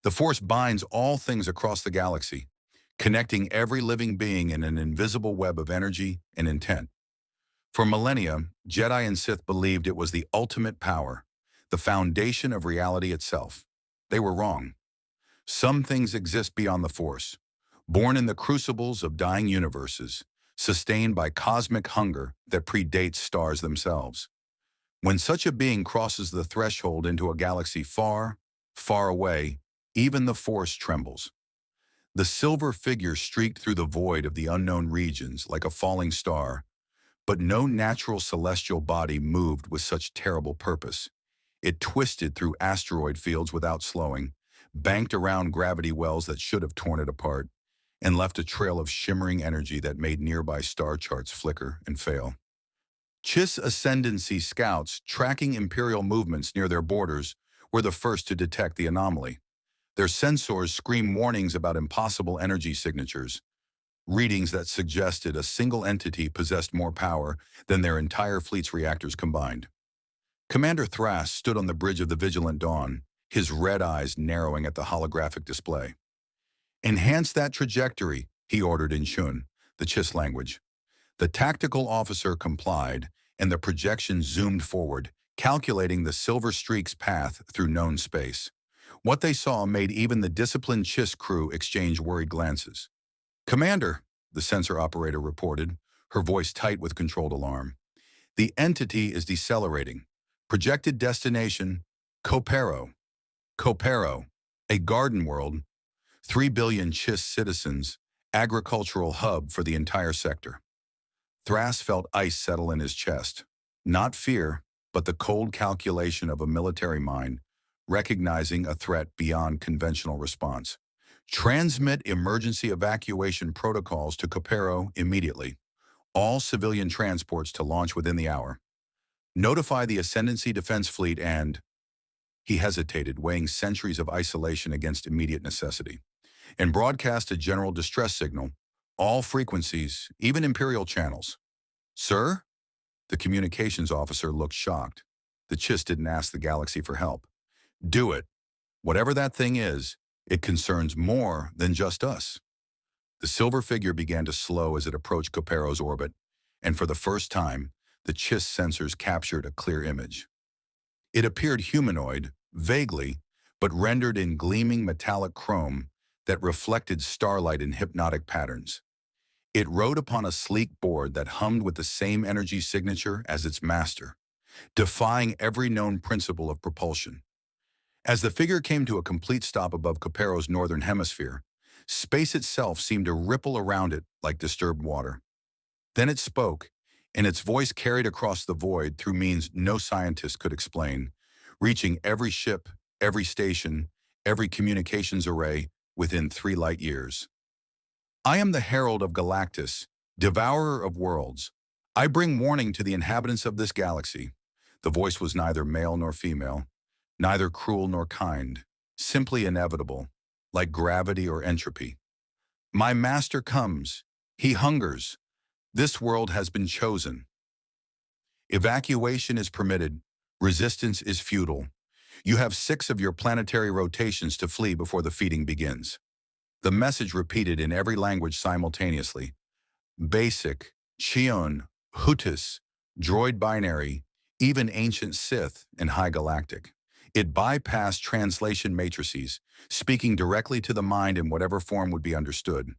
The Force binds all things across the galaxy, connecting every living being in an invisible web of energy and intent. For millennia, Jedi and Sith believed it was the ultimate power, the foundation of reality itself. They were wrong. Some things exist beyond the Force, born in the crucibles of dying universes, sustained by cosmic hunger that predates stars themselves. When such a being crosses the threshold into a galaxy far, far away, even the Force trembles. The silver figure streaked through the void of the unknown regions like a falling star, but no natural celestial body moved with such terrible purpose. It twisted through asteroid fields without slowing, banked around gravity wells that should have torn it apart, and left a trail of shimmering energy that made nearby star charts flicker and fail. Chiss Ascendancy scouts tracking Imperial movements near their borders were the first to detect the anomaly. Their sensors screamed warnings about impossible energy signatures, readings that suggested a single entity possessed more power than their entire fleet's reactors combined. Commander Thras stood on the bridge of the Vigilant Dawn, his red eyes narrowing at the holographic display. "Enhance that trajectory," he ordered in Shun, the Chiss language. The tactical officer complied, and the projection zoomed forward, calculating the silver streak's path through known space. What they saw made even the disciplined Chiss crew exchange worried glances. "Commander," the sensor operator reported, her voice tight with controlled alarm. "The entity is decelerating. Projected destination, Copero. Copero, a garden world, 3 billion Chiss citizens, agricultural hub for the entire sector." Thras felt ice settle in his chest. Not fear, but the cold calculation of a military mind, recognizing a threat beyond conventional response. "Transmit emergency evacuation protocols to Copero immediately. All civilian transports to launch within the hour. Notify the Ascendancy Defense Fleet and—" He hesitated, weighing centuries of isolation against immediate necessity. "And broadcast a general distress signal, all frequencies, even Imperial channels." "Sir?" The communications officer looked shocked. The Chiss didn't ask the galaxy for help. "Do it. Whatever that thing is, it concerns more than just us." The silver figure began to slow as it approached Copero's orbit, and for the first time, the Chiss sensors captured a clear image. It appeared humanoid, vaguely, but rendered in gleaming metallic chrome that reflected starlight in hypnotic patterns. It rode upon a sleek board that hummed with the same energy signature as its master, defying every known principle of propulsion. As the figure came to a complete stop above Copero's northern hemisphere, space itself seemed to ripple around it like disturbed water. Then it spoke, and its voice carried across the void through means no scientist could explain, reaching every ship, every station, every communications array within 3 light years. "I am the herald of Galactus, devourer of worlds. I bring warning to the inhabitants of this galaxy." The voice was neither male nor female, neither cruel nor kind, simply inevitable, like gravity or entropy. "My master comes. He hungers. This world has been chosen. Evacuation is permitted. Resistance is futile. You have 6 of your planetary rotations to flee before the feeding begins." The message repeated in every language simultaneously. Basic, Chion, Hutus, Droid Binary, even Ancient Sith, and High Galactic. It bypassed translation matrices, speaking directly to the mind in whatever form would be understood.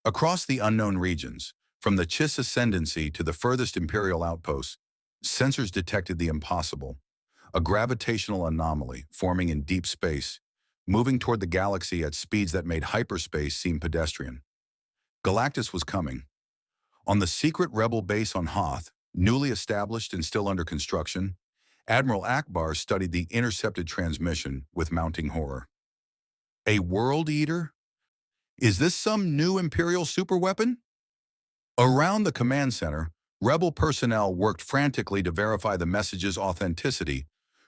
Across the unknown regions, from the Chiss Ascendancy to the furthest Imperial outposts, sensors detected the impossible, a gravitational anomaly forming in deep space, moving toward the galaxy at speeds that made hyperspace seem pedestrian. Galactus was coming. On the secret rebel base on Hoth, newly established and still under construction, Admiral Akbar studied the intercepted transmission with mounting horror. "A world eater? Is this some new Imperial superweapon?" Around the command center, rebel personnel worked frantically to verify the message's authenticity,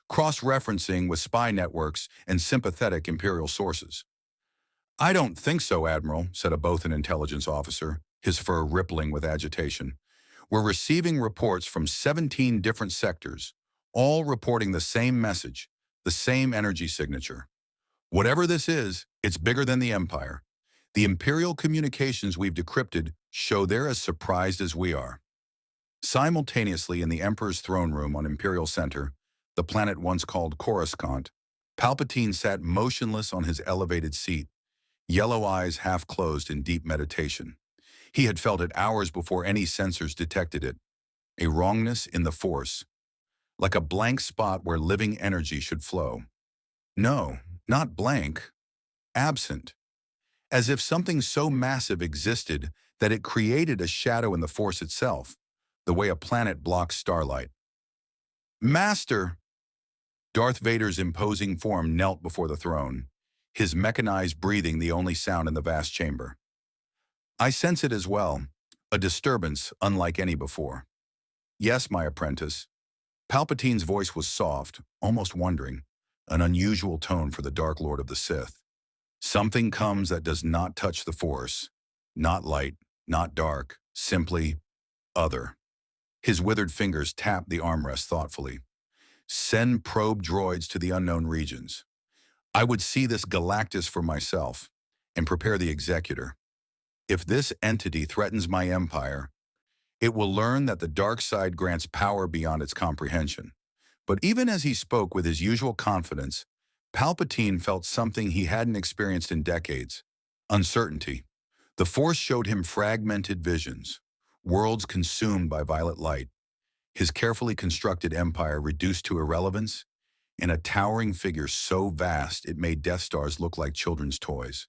cross-referencing with spy networks and sympathetic Imperial sources. "I don't think so, Admiral," said a Bothan intelligence officer, his fur rippling with agitation. "We're receiving reports from 17 different sectors, all reporting the same message, the same energy signature. Whatever this is, it's bigger than the Empire. The Imperial communications we've decrypted show they're as surprised as we are. Simultaneously in the Emperor's throne room on Imperial Center, the planet once called Coruscant, Palpatine sat motionless on his elevated seat, yellow eyes half closed in deep meditation. He had felt it hours before any sensors detected it, a wrongness in the Force, like a blank spot where living energy should flow. No, not blank, absent, as if something so massive existed that it created a shadow in the Force itself, the way a planet blocks starlight. Master! Darth Vader's imposing form knelt before the throne, his mechanized breathing the only sound in the vast chamber. I sense it as well, a disturbance unlike any before. Yes, my apprentice. Palpatine's voice was soft, almost wondering, an unusual tone for the Dark Lord of the Sith. Something comes that does not touch the Force, not light, not dark, simply other. His withered fingers tapped the armrest thoughtfully. Send probe droids to the unknown regions. I would see this Galactus for myself and prepare the executor. If this entity threatens my empire, it will learn that the dark side grants power beyond its comprehension. But even as he spoke with his usual confidence, Palpatine felt something he hadn't experienced in decades: uncertainty. The Force showed him fragmented visions, worlds consumed by violet light, his carefully constructed empire reduced to irrelevance, and a towering figure so vast it made Death Stars look like children's toys.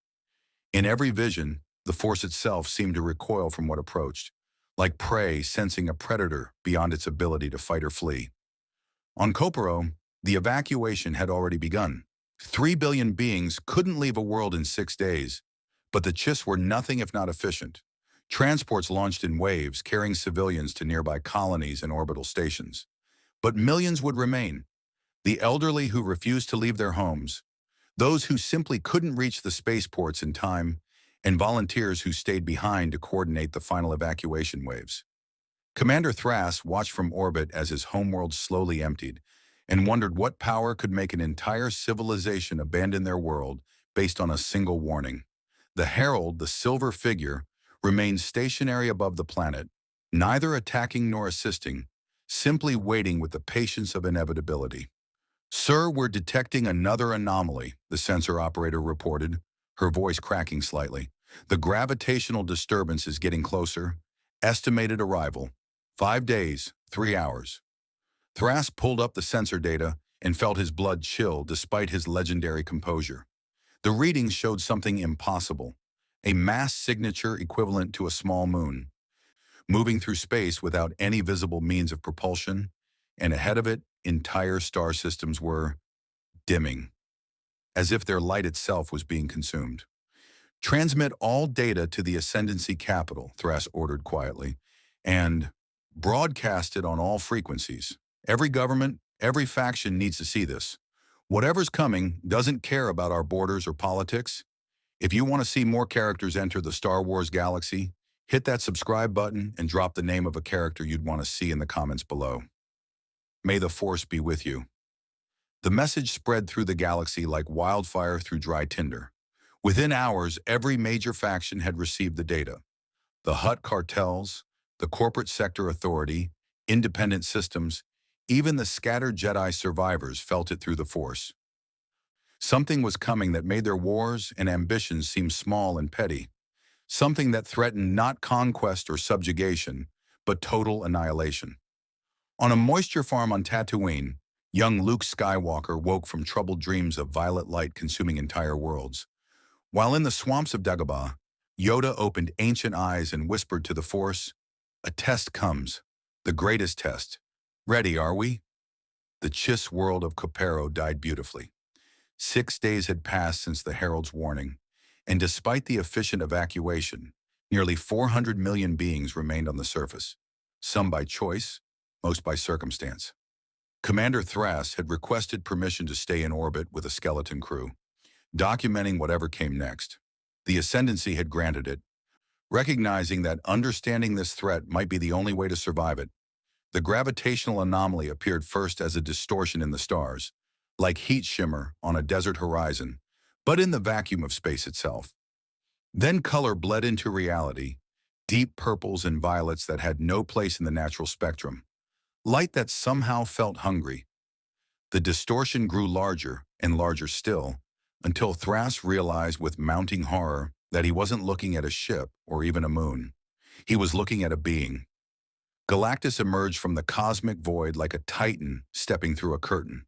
In every vision, the Force itself seemed to recoil from what approached, like prey sensing a predator beyond its ability to fight or flee. On Koparo, the evacuation had already begun. 3 billion beings couldn't leave a world in 6 days, but the Chiss were nothing if not efficient. Transports launched in waves, carrying civilians to nearby colonies and orbital stations. But millions would remain. The elderly who refused to leave their homes, those who simply couldn't reach the spaceports in time, and volunteers who stayed behind to coordinate the final evacuation waves. Commander Thras watched from orbit as his homeworld slowly emptied, and wondered what power could make an entire civilization abandon their world based on a single warning. The Herald, the silver figure, remained stationary above the planet, neither attacking nor assisting, simply waiting with the patience of inevitability. "Sir, we're detecting another anomaly," the sensor operator reported, her voice cracking slightly. "The gravitational disturbance is getting closer. Estimated arrival: 5 days, 3 hours." Thras pulled up the sensor data and felt his blood chill despite his legendary composure. The readings showed something impossible: a mass signature equivalent to a small moon, moving through space without any visible means of propulsion, and ahead of it, entire star systems were dimming, as if their light itself was being consumed. "Transmit all data to the Ascendancy capital," Thras ordered quietly, "and broadcast it on all frequencies. Every government, every faction needs to see this. Whatever's coming doesn't care about our borders or politics. If you want to see more characters enter the Star Wars galaxy, hit that subscribe button and drop the name of a character you'd want to see in the comments below. May the Force be with you." The message spread through the galaxy like wildfire through dry tinder. Within hours, every major faction had received the data. The Hutt cartels, the corporate sector authority, independent systems, even the scattered Jedi survivors felt it through the Force. Something was coming that made their wars and ambitions seem small and petty. Something that threatened not conquest or subjugation, but total annihilation. On a moisture farm on Tatooine, young Luke Skywalker woke from troubled dreams of violet light consuming entire worlds. While in the swamps of Dagobah, Yoda opened ancient eyes and whispered to the Force, "A test comes, the greatest test. Ready, are we?" The Chiss world of Koparo died beautifully. 6 days had passed since the Herald's warning, and despite the efficient evacuation, nearly 400 million beings remained on the surface, some by choice, most by circumstance. Commander Thras had requested permission to stay in orbit with a skeleton crew, documenting whatever came next. The Ascendancy had granted it, recognizing that understanding this threat might be the only way to survive it. The gravitational anomaly appeared first as a distortion in the stars, like heat shimmer on a desert horizon, but in the vacuum of space itself. Then color bled into reality, deep purples and violets that had no place in the natural spectrum, light that somehow felt hungry. The distortion grew larger and larger still, until Thras realized with mounting horror that he wasn't looking at a ship or even a moon. He was looking at a being. Galactus emerged from the cosmic void like a titan stepping through a curtain.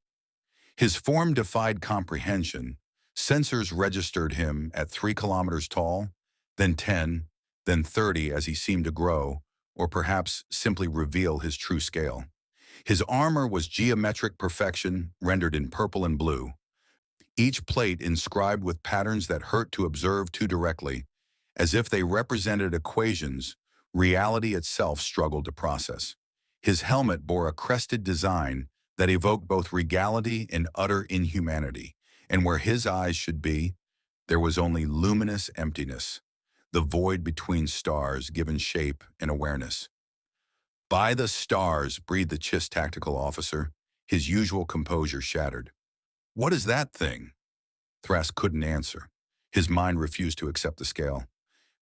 His form defied comprehension. Sensors registered him at 3 kilometers tall, then 10, then 30 as he seemed to grow, or perhaps simply reveal his true scale. His armor was geometric perfection, rendered in purple and blue, each plate inscribed with patterns that hurt to observe too directly, as if they represented equations reality itself struggled to process. His helmet bore a crested design that evoked both regality and utter inhumanity, and where his eyes should be, there was only luminous emptiness, the void between stars given shape and awareness. "By the stars," breathed the Chiss tactical officer, his usual composure shattered. "What is that thing?" Thras couldn't answer. His mind refused to accept the scale.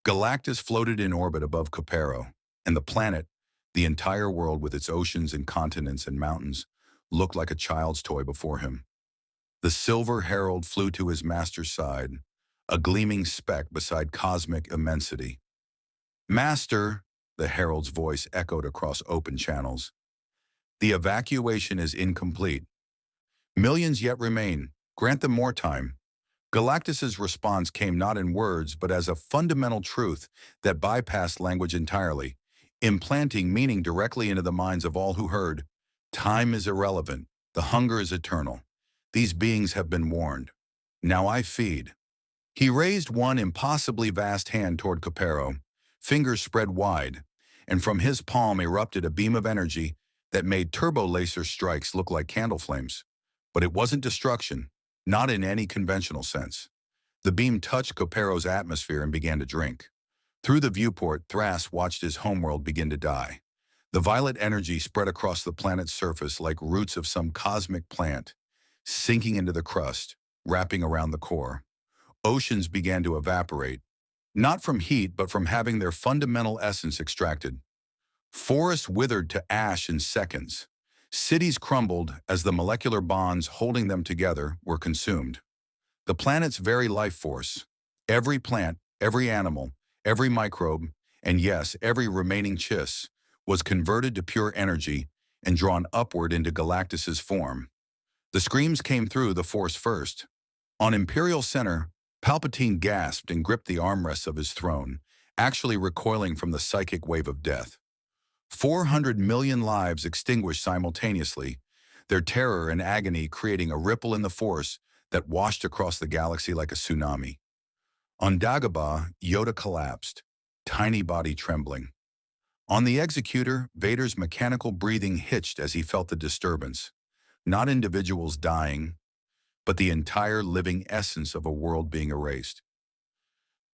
Galactus floated in orbit above Capero, and the planet, the entire world with its oceans and continents and mountains, looked like a child's toy before him. The silver herald flew to his master's side, a gleaming speck beside cosmic immensity. "Master," the herald's voice echoed across open channels, "the evacuation is incomplete. Millions yet remain. Grant them more time." Galactus's response came not in words, but as a fundamental truth that bypassed language entirely, implanting meaning directly into the minds of all who heard. "Time is irrelevant. The hunger is eternal. These beings have been warned. Now I feed." He raised one impossibly vast hand toward Capero, fingers spread wide, and from his palm erupted a beam of energy that made turbo laser strikes look like candle flames. But it wasn't destruction, not in any conventional sense. The beam touched Capero's atmosphere and began to drink. Through the viewport, Thras watched his homeworld begin to die. The violet energy spread across the planet's surface like roots of some cosmic plant, sinking into the crust, wrapping around the core. Oceans began to evaporate, not from heat but from having their fundamental essence extracted. Forests withered to ash in seconds. Cities crumbled as the molecular bonds holding them together were consumed. The planet's very life force, every plant, every animal, every microbe, and yes, every remaining Chiss, was converted to pure energy and drawn upward into Galactus's form. The screams came through the force first. On Imperial Center, Palpatine gasped and gripped the armrests of his throne, actually recoiling from the psychic wave of death. 400 million lives extinguished simultaneously, their terror and agony creating a ripple in the force that washed across the galaxy like a tsunami. On Dagobah, Yoda collapsed, tiny body trembling. On the Executor, Vader's mechanical breathing hitched as he felt the disturbance. Not individuals dying, but the entire living essence of a world being erased.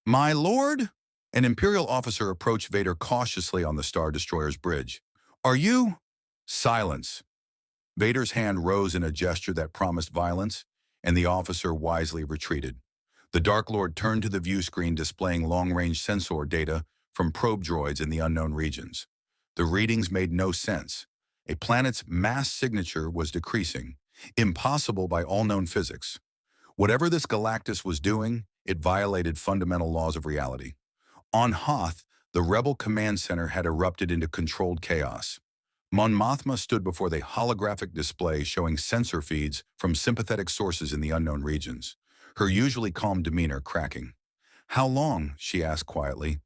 "My lord?" An Imperial officer approached Vader cautiously on the Star Destroyer's bridge. "Are you—" Silence. Vader's hand rose in a gesture that promised violence, and the officer wisely retreated. The Dark Lord turned to the view screen displaying long-range sensor data from probe droids in the unknown regions. The readings made no sense. A planet's mass signature was decreasing, impossible by all known physics. Whatever this Galactus was doing, it violated fundamental laws of reality. On Hoth, the rebel command center had erupted into controlled chaos. Mon Mothma stood before the holographic display showing sensor feeds from sympathetic sources in the unknown regions, her usually calm demeanor cracking. "How long?" she asked quietly.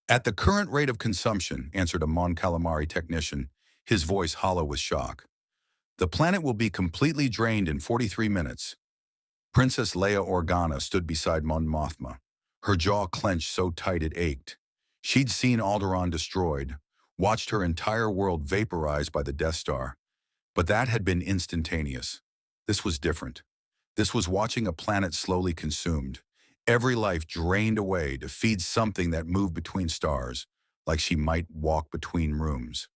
"At the current rate of consumption," answered a Mon Calamari technician, his voice hollow with shock. "The planet will be completely drained in 43 minutes. Princess Leia Organa stood beside Mon Mothma, her jaw clenched so tight it ached. She'd seen Alderaan destroyed, watched her entire world vaporized by the Death Star, but that had been instantaneous. This was different. This was watching a planet slowly consumed, every life drained away to feed something that moved between stars, like she might walk between rooms.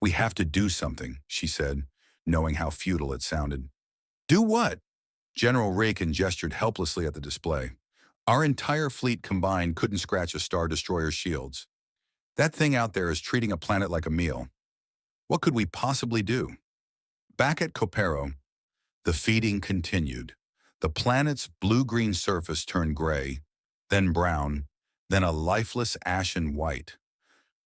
"We have to do something," she said, knowing how futile it sounded. "Do what?" General Rakin gestured helplessly at the display. Our entire fleet combined couldn't scratch a Star Destroyer's shields. That thing out there is treating a planet like a meal. What could we possibly do? Back at Copero, the feeding continued. The planet's blue-green surface turned gray, then brown, then a lifeless ashen white.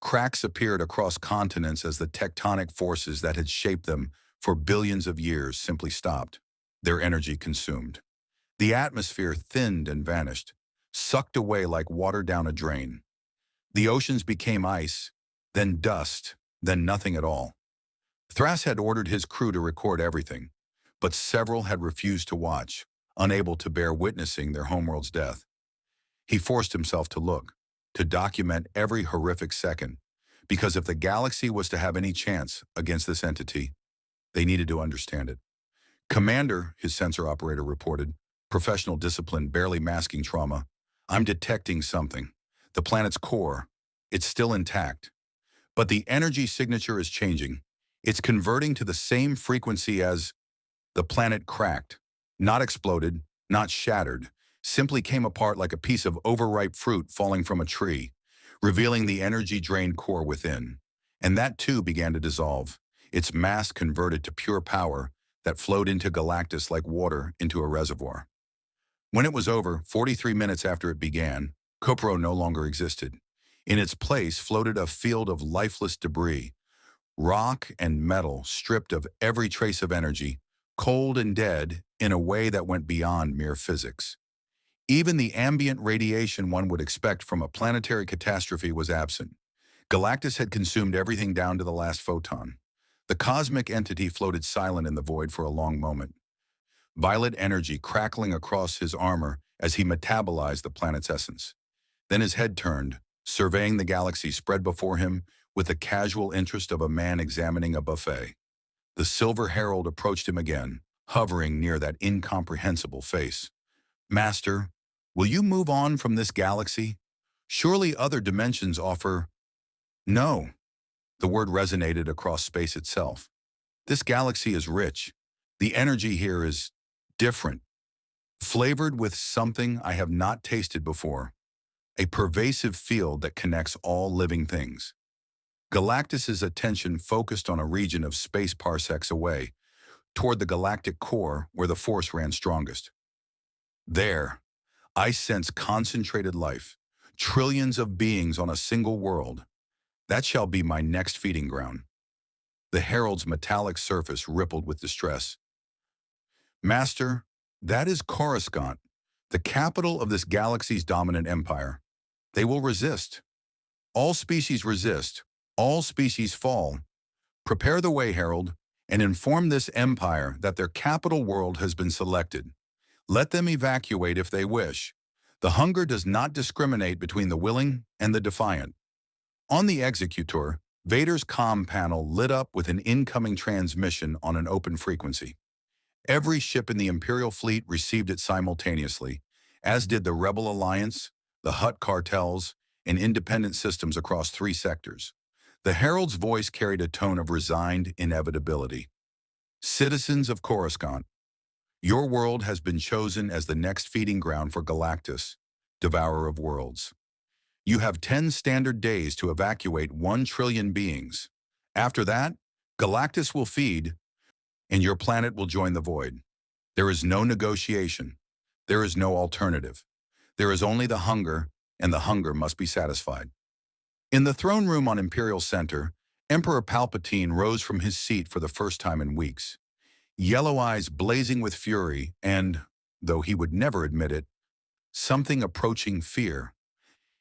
Cracks appeared across continents as the tectonic forces that had shaped them for billions of years simply stopped, their energy consumed. The atmosphere thinned and vanished, sucked away like water down a drain. The oceans became ice, then dust, then nothing at all. Thras had ordered his crew to record everything, but several had refused to watch, unable to bear witnessing their homeworld's death. He forced himself to look, to document every horrific second, because if the galaxy was to have any chance against this entity, they needed to understand it. Commander, his sensor operator reported, professional discipline barely masking trauma. I'm detecting something. The planet's core. It's still intact. But the energy signature is changing. It's converting to the same frequency as the planet cracked. Not exploded, not shattered. Simply came apart like a piece of overripe fruit falling from a tree, revealing the energy-drained core within. And that too began to dissolve, its mass converted to pure power that flowed into Galactus like water into a reservoir. When it was over, 43 minutes after it began, Copro no longer existed. In its place floated a field of lifeless debris, rock and metal stripped of every trace of energy, cold and dead in a way that went beyond mere physics. Even the ambient radiation one would expect from a planetary catastrophe was absent. Galactus had consumed everything down to the last photon. The cosmic entity floated silent in the void for a long moment, violet energy crackling across his armor as he metabolized the planet's essence. Then his head turned, surveying the galaxy spread before him with the casual interest of a man examining a buffet. The Silver Herald approached him again, hovering near that incomprehensible face. Master, will you move on from this galaxy? Surely other dimensions offer... No. The word resonated across space itself. This galaxy is rich. The energy here is different, flavored with something I have not tasted before, a pervasive field that connects all living things. Galactus's attention focused on a region of space parsecs away, toward the galactic core where the force ran strongest. There, I sense concentrated life, trillions of beings on a single world. That shall be my next feeding ground. The Herald's metallic surface rippled with distress. Master, that is Coruscant, the capital of this galaxy's dominant empire. They will resist. All species resist. All species fall. Prepare the way, Herald, and inform this empire that their capital world has been selected. Let them evacuate if they wish. The hunger does not discriminate between the willing and the defiant. On the Executor, Vader's comm panel lit up with an incoming transmission on an open frequency. Every ship in the Imperial fleet received it simultaneously, as did the Rebel Alliance, the Hutt cartels, and independent systems across 3 sectors. The Herald's voice carried a tone of resigned inevitability. Citizens of Coruscant, your world has been chosen as the next feeding ground for Galactus, devourer of worlds. You have 10 standard days to evacuate 1 trillion beings. After that, Galactus will feed, and your planet will join the void. There is no negotiation. There is no alternative. There is only the hunger, and the hunger must be satisfied. In the throne room on Imperial Center, Emperor Palpatine rose from his seat for the first time in weeks. Yellow eyes blazing with fury and, though he would never admit it, something approaching fear.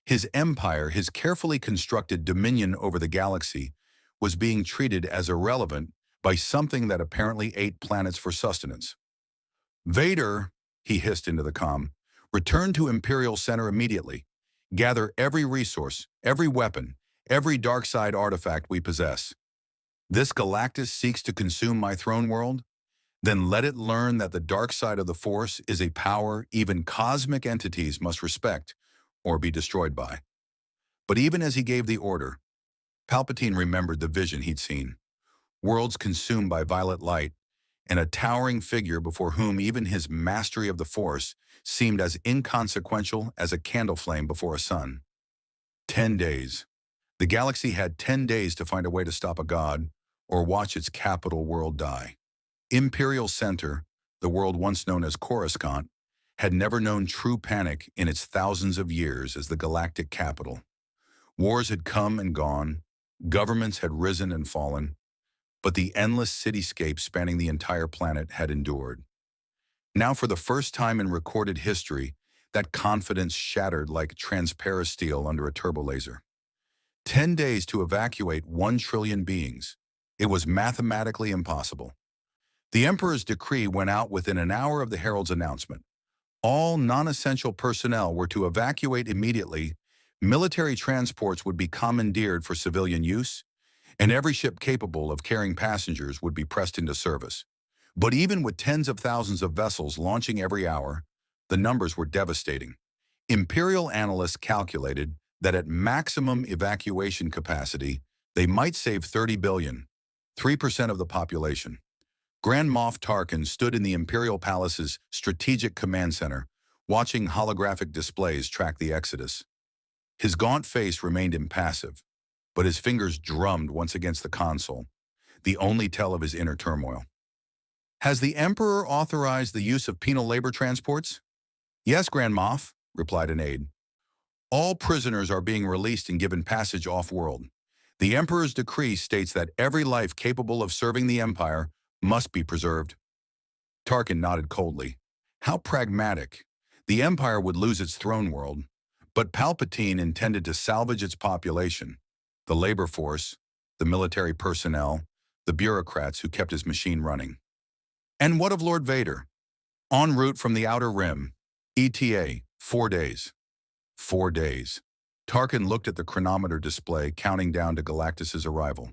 His empire, his carefully constructed dominion over the galaxy, was being treated as irrelevant by something that apparently ate planets for sustenance. Vader, he hissed into the comm, return to Imperial Center immediately. Gather every resource, every weapon, every dark side artifact we possess. This Galactus seeks to consume my throne world? Then let it learn that the dark side of the Force is a power even cosmic entities must respect or be destroyed by. But even as he gave the order, Palpatine remembered the vision he'd seen. Worlds consumed by violet light, and a towering figure before whom even his mastery of the Force seemed as inconsequential as a candle flame before a sun. 10 days. The galaxy had 10 days to find a way to stop a god or watch its capital world die. Imperial Center, the world once known as Coruscant, had never known true panic in its thousands of years as the galactic capital. Wars had come and gone, governments had risen and fallen, but the endless cityscape spanning the entire planet had endured. Now, for the first time in recorded history, that confidence shattered like transparent steel under a turbo laser. 10 days to evacuate 1 trillion beings. It was mathematically impossible. The Emperor's decree went out within an hour of the Herald's announcement. All non-essential personnel were to evacuate immediately, military transports would be commandeered for civilian use, and every ship capable of carrying passengers would be pressed into service. But even with tens of thousands of vessels launching every hour, the numbers were devastating. Imperial analysts calculated that at maximum evacuation capacity, they might save 30 billion, 3% of the population. Grand Moff Tarkin stood in the Imperial Palace's Strategic Command Center, watching holographic displays track the exodus. His gaunt face remained impassive, but his fingers drummed once against the console, the only tell of his inner turmoil. "Has the Emperor authorized the use of penal labor transports?" "Yes, Grand Moff," replied an aide. "All prisoners are being released and given passage off-world. The Emperor's decree states that every life capable of serving the Empire must be preserved." Tarkin nodded coldly. How pragmatic. The Empire would lose its throne world, but Palpatine intended to salvage its population, the labor force, the military personnel, the bureaucrats who kept his machine running. And what of Lord Vader? En route from the Outer Rim, ETA, 4 days. 4 days. Tarkin looked at the chronometer display, counting down to Galactus's arrival.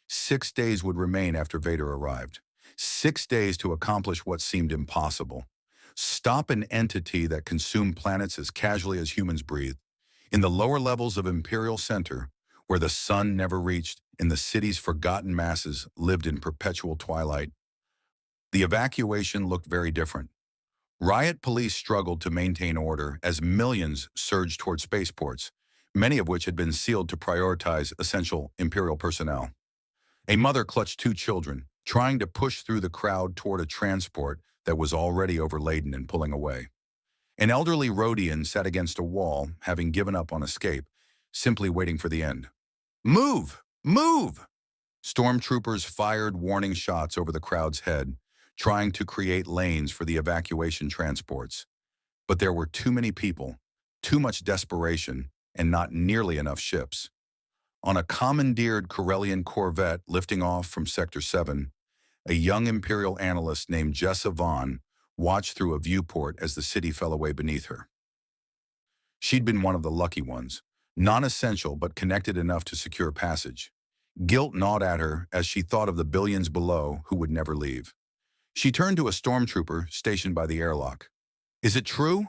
6 days would remain after Vader arrived. 6 days to accomplish what seemed impossible. Stop an entity that consumed planets as casually as humans breathed. In the lower levels of Imperial Center, where the sun never reached and the city's forgotten masses lived in perpetual twilight, the evacuation looked very different. Riot police struggled to maintain order as millions surged toward spaceports, many of which had been sealed to prioritize essential Imperial personnel. A mother clutched 2 children, trying to push through the crowd toward a transport that was already overladen and pulling away. An elderly Rhodian sat against a wall, having given up on escape, simply waiting for the end. "Move! Move!" Stormtroopers fired warning shots over the crowd's head, trying to create lanes for the evacuation transports. But there were too many people, too much desperation, and not nearly enough ships. On a commandeered Corellian corvette lifting off from Sector 7, a young Imperial analyst named Jessa Vaughn watched through a viewport as the city fell away beneath her. She'd been one of the lucky ones, non-essential but connected enough to secure passage. Guilt gnawed at her as she thought of the billions below who would never leave. She turned to a stormtrooper stationed by the airlock. "Is it true?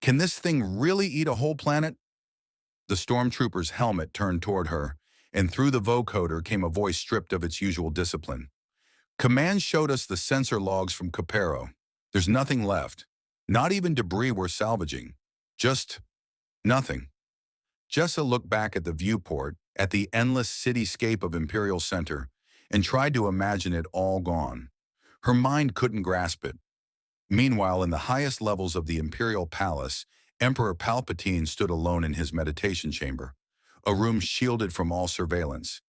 Can this thing really eat a whole planet?" The stormtrooper's helmet turned toward her, and through the vocoder came a voice stripped of its usual discipline. "Command showed us the sensor logs from Capero. There's nothing left. Not even debris we're salvaging. Just nothing." Jessa looked back at the viewport, at the endless cityscape of Imperial Center, and tried to imagine it all gone. Her mind couldn't grasp it. Meanwhile, in the highest levels of the Imperial Palace, Emperor Palpatine stood alone in his meditation chamber, a room shielded from all surveillance,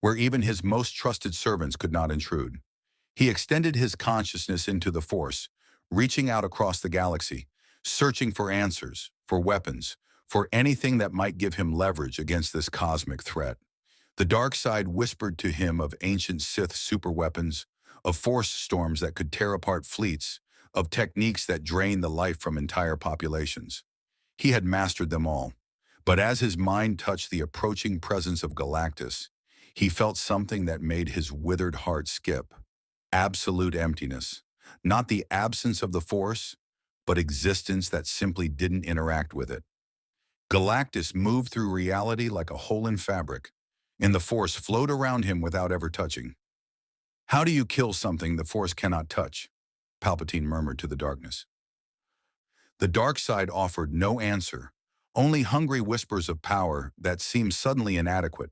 where even his most trusted servants could not intrude. He extended his consciousness into the Force, reaching out across the galaxy, searching for answers, for weapons, for anything that might give him leverage against this cosmic threat. The dark side whispered to him of ancient Sith superweapons, of force storms that could tear apart fleets, of techniques that drained the life from entire populations. He had mastered them all. But as his mind touched the approaching presence of Galactus, he felt something that made his withered heart skip. Absolute emptiness. Not the absence of the Force, but existence that simply didn't interact with it. Galactus moved through reality like a hole in fabric, and the Force flowed around him without ever touching. How do you kill something the Force cannot touch? Palpatine murmured to the darkness. The dark side offered no answer, only hungry whispers of power that seemed suddenly inadequate.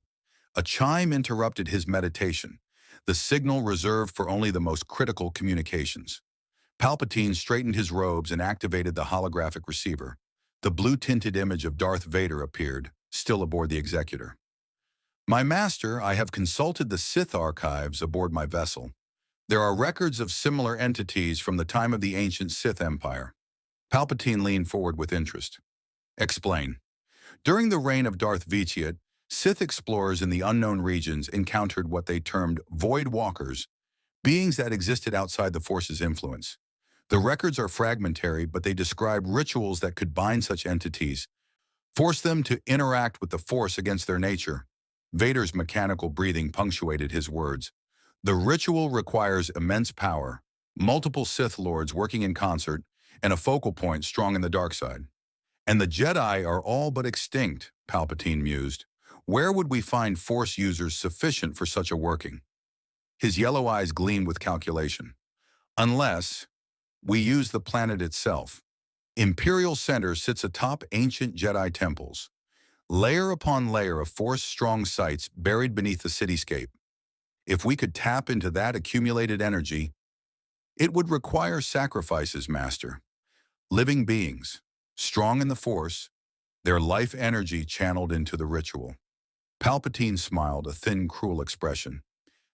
A chime interrupted his meditation, the signal reserved for only the most critical communications. Palpatine straightened his robes and activated the holographic receiver. The blue-tinted image of Darth Vader appeared, still aboard the Executor. My master, I have consulted the Sith archives aboard my vessel. There are records of similar entities from the time of the ancient Sith Empire. Palpatine leaned forward with interest. Explain. During the reign of Darth Vitiate, Sith explorers in the unknown regions encountered what they termed Void Walkers, beings that existed outside the Force's influence. The records are fragmentary, but they describe rituals that could bind such entities, force them to interact with the Force against their nature. Vader's mechanical breathing punctuated his words. The ritual requires immense power, multiple Sith Lords working in concert, and a focal point strong in the dark side. And the Jedi are all but extinct, Palpatine mused. Where would we find Force users sufficient for such a working? His yellow eyes gleamed with calculation. Unless we use the planet itself. Imperial Center sits atop ancient Jedi temples, layer upon layer of Force-strong sites buried beneath the cityscape. If we could tap into that accumulated energy, it would require sacrifices, Master. Living beings, strong in the Force, their life energy channeled into the ritual. Palpatine smiled, a thin, cruel expression.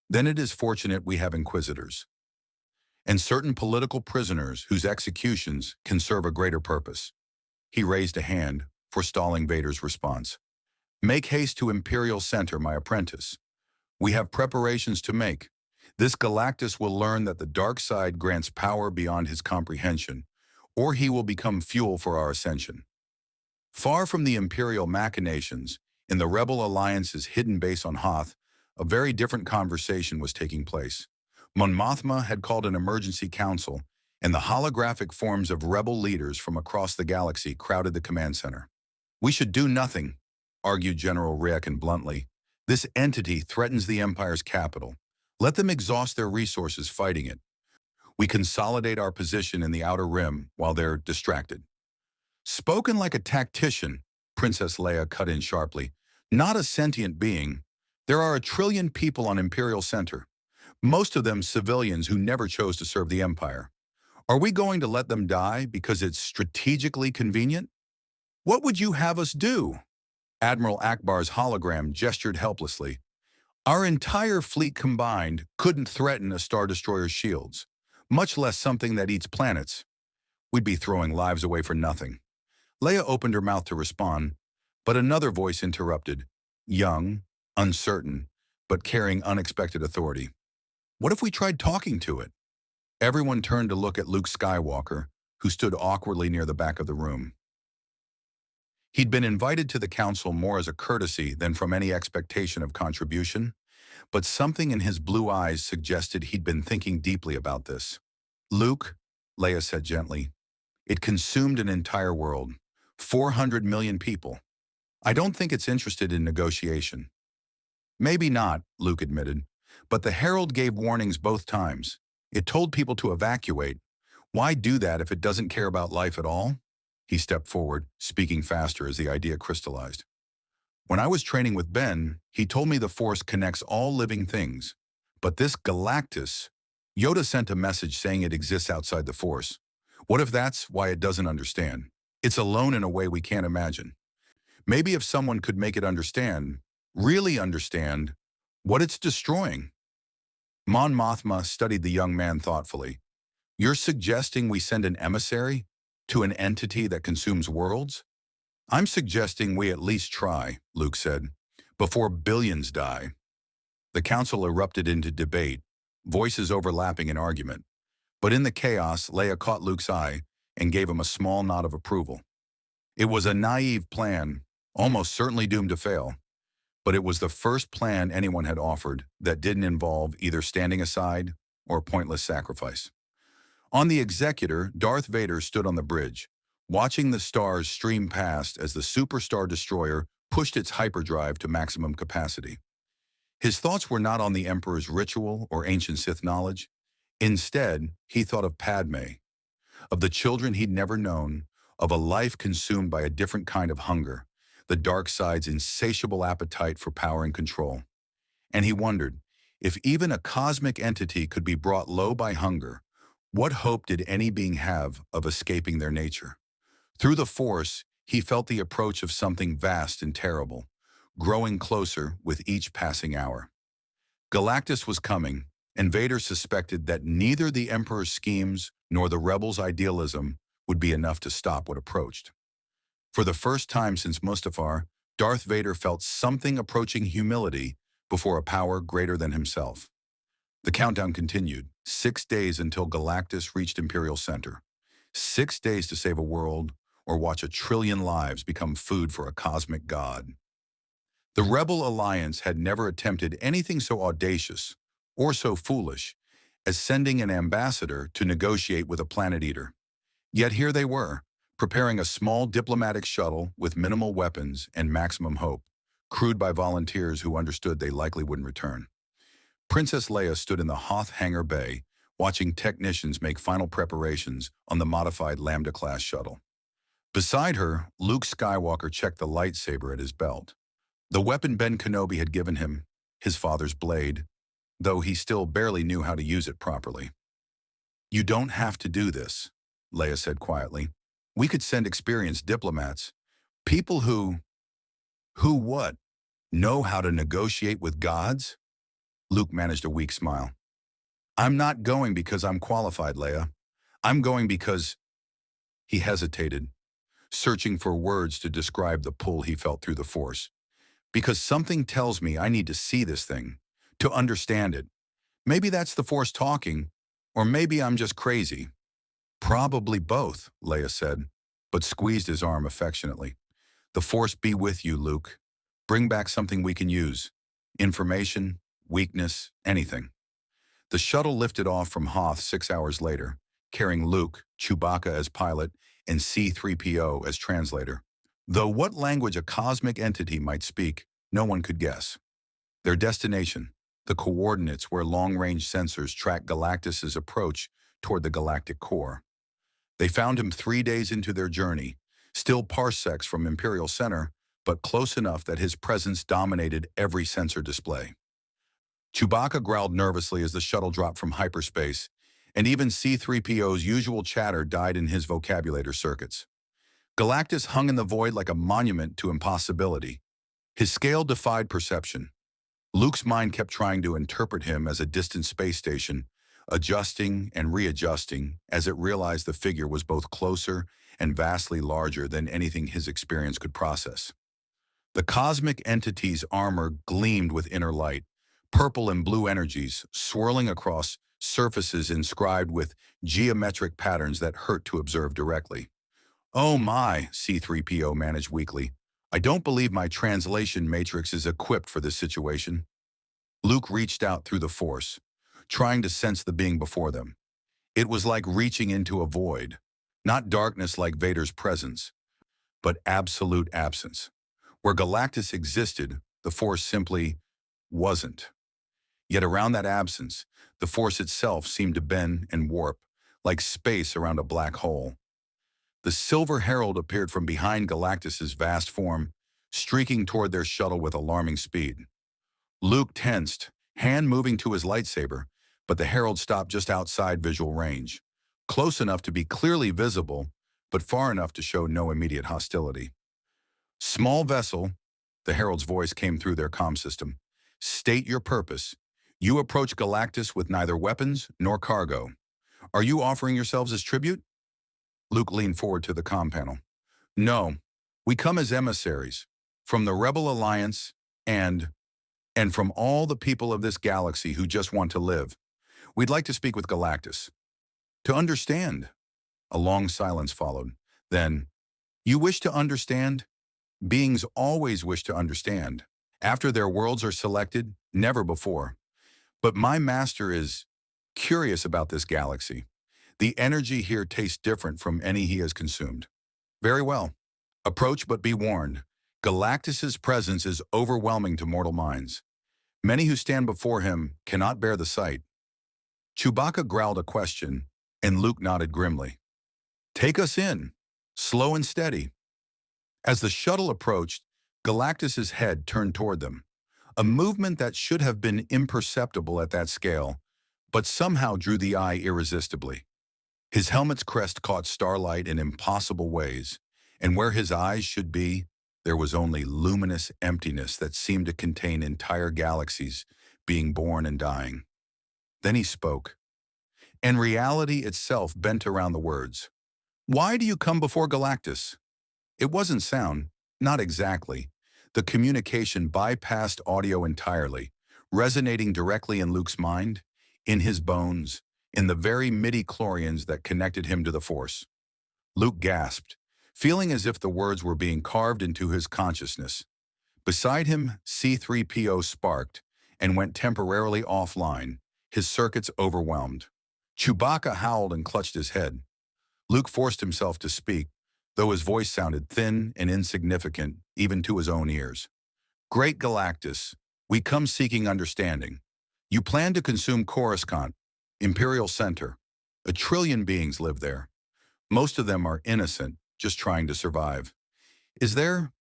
Then it is fortunate we have inquisitors. And certain political prisoners whose executions can serve a greater purpose. He raised a hand, forestalling Vader's response. Make haste to Imperial Center, my apprentice. We have preparations to make. This Galactus will learn that the dark side grants power beyond his comprehension, or he will become fuel for our ascension. Far from the Imperial machinations, in the Rebel Alliance's hidden base on Hoth, a very different conversation was taking place. Mon Mothma had called an emergency council, and the holographic forms of rebel leaders from across the galaxy crowded the command center. We should do nothing, argued General Reakin bluntly. This entity threatens the Empire's capital. Let them exhaust their resources fighting it. We consolidate our position in the Outer Rim while they're distracted. Spoken like a tactician, Princess Leia cut in sharply. Not a sentient being. There are 1 trillion people on Imperial Center, most of them civilians who never chose to serve the Empire. Are we going to let them die because it's strategically convenient? What would you have us do? Admiral Akbar's hologram gestured helplessly. Our entire fleet combined couldn't threaten a Star Destroyer's shields, much less something that eats planets. We'd be throwing lives away for nothing. Leia opened her mouth to respond, but another voice interrupted, young, uncertain, but carrying unexpected authority. What if we tried talking to it? Everyone turned to look at Luke Skywalker, who stood awkwardly near the back of the room. He'd been invited to the council more as a courtesy than from any expectation of contribution, but something in his blue eyes suggested he'd been thinking deeply about this. Luke, Leia said gently, it consumed an entire world, 400 million people. I don't think it's interested in negotiation. Maybe not, Luke admitted, but the Herald gave warnings both times. It told people to evacuate. Why do that if it doesn't care about life at all? He stepped forward, speaking faster as the idea crystallized. When I was training with Ben, he told me the Force connects all living things. But this Galactus, Yoda sent a message saying it exists outside the Force. What if that's why it doesn't understand? It's alone in a way we can't imagine. Maybe if someone could make it understand, really understand, what it's destroying. Mon Mothma studied the young man thoughtfully. You're suggesting we send an emissary to an entity that consumes worlds? I'm suggesting we at least try, Luke said, before billions die. The council erupted into debate, voices overlapping in argument. But in the chaos, Leia caught Luke's eye and gave him a small nod of approval. It was a naive plan, almost certainly doomed to fail. But it was the first plan anyone had offered that didn't involve either standing aside or pointless sacrifice. On the Executor, Darth Vader stood on the bridge, watching the stars stream past as the Super Star Destroyer pushed its hyperdrive to maximum capacity. His thoughts were not on the Emperor's ritual or ancient Sith knowledge. Instead, he thought of Padme, of the children he'd never known, of a life consumed by a different kind of hunger, the dark side's insatiable appetite for power and control. And he wondered, if even a cosmic entity could be brought low by hunger, what hope did any being have of escaping their nature? Through the Force, he felt the approach of something vast and terrible, growing closer with each passing hour. Galactus was coming, and Vader suspected that neither the Emperor's schemes nor the rebels' idealism would be enough to stop what approached. For the first time since Mustafar, Darth Vader felt something approaching humility before a power greater than himself. The countdown continued, 6 days until Galactus reached Imperial Center. 6 days to save a world or watch 1,000,000,000,000 lives become food for a cosmic god. The Rebel Alliance had never attempted anything so audacious or so foolish as sending an ambassador to negotiate with a planet eater. Yet here they were, preparing a small diplomatic shuttle with minimal weapons and maximum hope, crewed by volunteers who understood they likely wouldn't return. Princess Leia stood in the Hoth hangar bay, watching technicians make final preparations on the modified Lambda-class shuttle. Beside her, Luke Skywalker checked the lightsaber at his belt. The weapon Ben Kenobi had given him, his father's blade, though he still barely knew how to use it properly. "You don't have to do this," Leia said quietly. "We could send experienced diplomats, people who what? Know how to negotiate with gods?" Luke managed a weak smile. "I'm not going because I'm qualified, Leia. I'm going because—" He hesitated, searching for words to describe the pull he felt through the Force. "Because something tells me I need to see this thing, to understand it. Maybe that's the Force talking, or maybe I'm just crazy." "Probably both," Leia said, but squeezed his arm affectionately. "The Force be with you, Luke. Bring back something we can use. Information, weakness, anything." The shuttle lifted off from Hoth 6 hours later, carrying Luke, Chewbacca as pilot, and C-3PO as translator. Though what language a cosmic entity might speak, no one could guess. Their destination, the coordinates where long-range sensors track Galactus's approach toward the galactic core. They found him 3 days into their journey, still parsecs from Imperial Center, but close enough that his presence dominated every sensor display. Chewbacca growled nervously as the shuttle dropped from hyperspace, and even C-3PO's usual chatter died in his vocabulator circuits. Galactus hung in the void like a monument to impossibility. His scale defied perception. Luke's mind kept trying to interpret him as a distant space station, adjusting and readjusting as it realized the figure was both closer and vastly larger than anything his experience could process. The cosmic entity's armor gleamed with inner light, purple and blue energies swirling across surfaces inscribed with geometric patterns that hurt to observe directly. "Oh my," C-3PO managed weakly. "I don't believe my translation matrix is equipped for this situation." Luke reached out through the Force, trying to sense the being before them. It was like reaching into a void, not darkness like Vader's presence, but absolute absence. Where Galactus existed, the Force simply wasn't. Yet around that absence, the Force itself seemed to bend and warp, like space around a black hole. The Silver Herald appeared from behind Galactus's vast form, streaking toward their shuttle with alarming speed. Luke tensed, hand moving to his lightsaber, but the Herald stopped just outside visual range, close enough to be clearly visible, but far enough to show no immediate hostility. "Small vessel," the Herald's voice came through their comm system. "State your purpose. You approach Galactus with neither weapons nor cargo. Are you offering yourselves as tribute?" Luke leaned forward to the comm panel. "No, we come as emissaries, from the Rebel Alliance and from all the people of this galaxy who just want to live. We'd like to speak with Galactus. To understand." A long silence followed. Then, "You wish to understand? Beings always wish to understand. After their worlds are selected, never before. But my master is curious about this galaxy. The energy here tastes different from any he has consumed. Very well. Approach, but be warned. Galactus's presence is overwhelming to mortal minds. Many who stand before him cannot bear the sight. Chewbacca growled a question, and Luke nodded grimly. Take us in, slow and steady. As the shuttle approached, Galactus's head turned toward them, a movement that should have been imperceptible at that scale, but somehow drew the eye irresistibly. His helmet's crest caught starlight in impossible ways, and where his eyes should be, there was only luminous emptiness that seemed to contain entire galaxies being born and dying. Then he spoke, and reality itself bent around the words. Why do you come before Galactus? It wasn't sound, not exactly. The communication bypassed audio entirely, resonating directly in Luke's mind, in his bones, in the very midi-chlorians that connected him to the Force. Luke gasped, feeling as if the words were being carved into his consciousness. Beside him, C-3PO sparked and went temporarily offline, his circuits overwhelmed. Chewbacca howled and clutched his head. Luke forced himself to speak, though his voice sounded thin and insignificant even to his own ears. Great Galactus, we come seeking understanding. You plan to consume Coruscant, Imperial Center. 1 trillion beings live there. Most of them are innocent, just trying to survive. Is there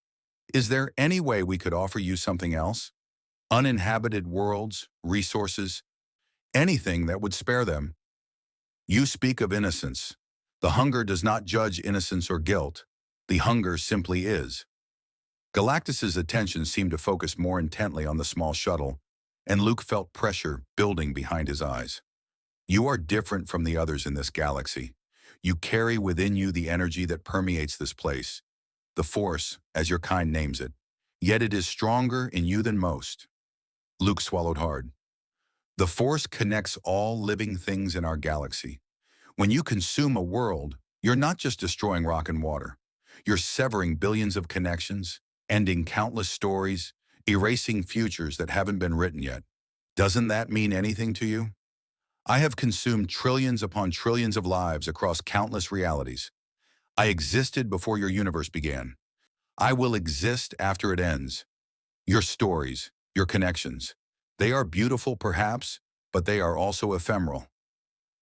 any way we could offer you something else? Uninhabited worlds, resources, anything that would spare them. You speak of innocence. The hunger does not judge innocence or guilt. The hunger simply is. Galactus's attention seemed to focus more intently on the small shuttle, and Luke felt pressure building behind his eyes. You are different from the others in this galaxy. You carry within you the energy that permeates this place, the Force, as your kind names it. Yet it is stronger in you than most. Luke swallowed hard. The Force connects all living things in our galaxy. When you consume a world, you're not just destroying rock and water. You're severing billions of connections, ending countless stories, erasing futures that haven't been written yet. Doesn't that mean anything to you? I have consumed trillions upon trillions of lives across countless realities. I existed before your universe began. I will exist after it ends. Your stories, your connections, they are beautiful perhaps, but they are also ephemeral.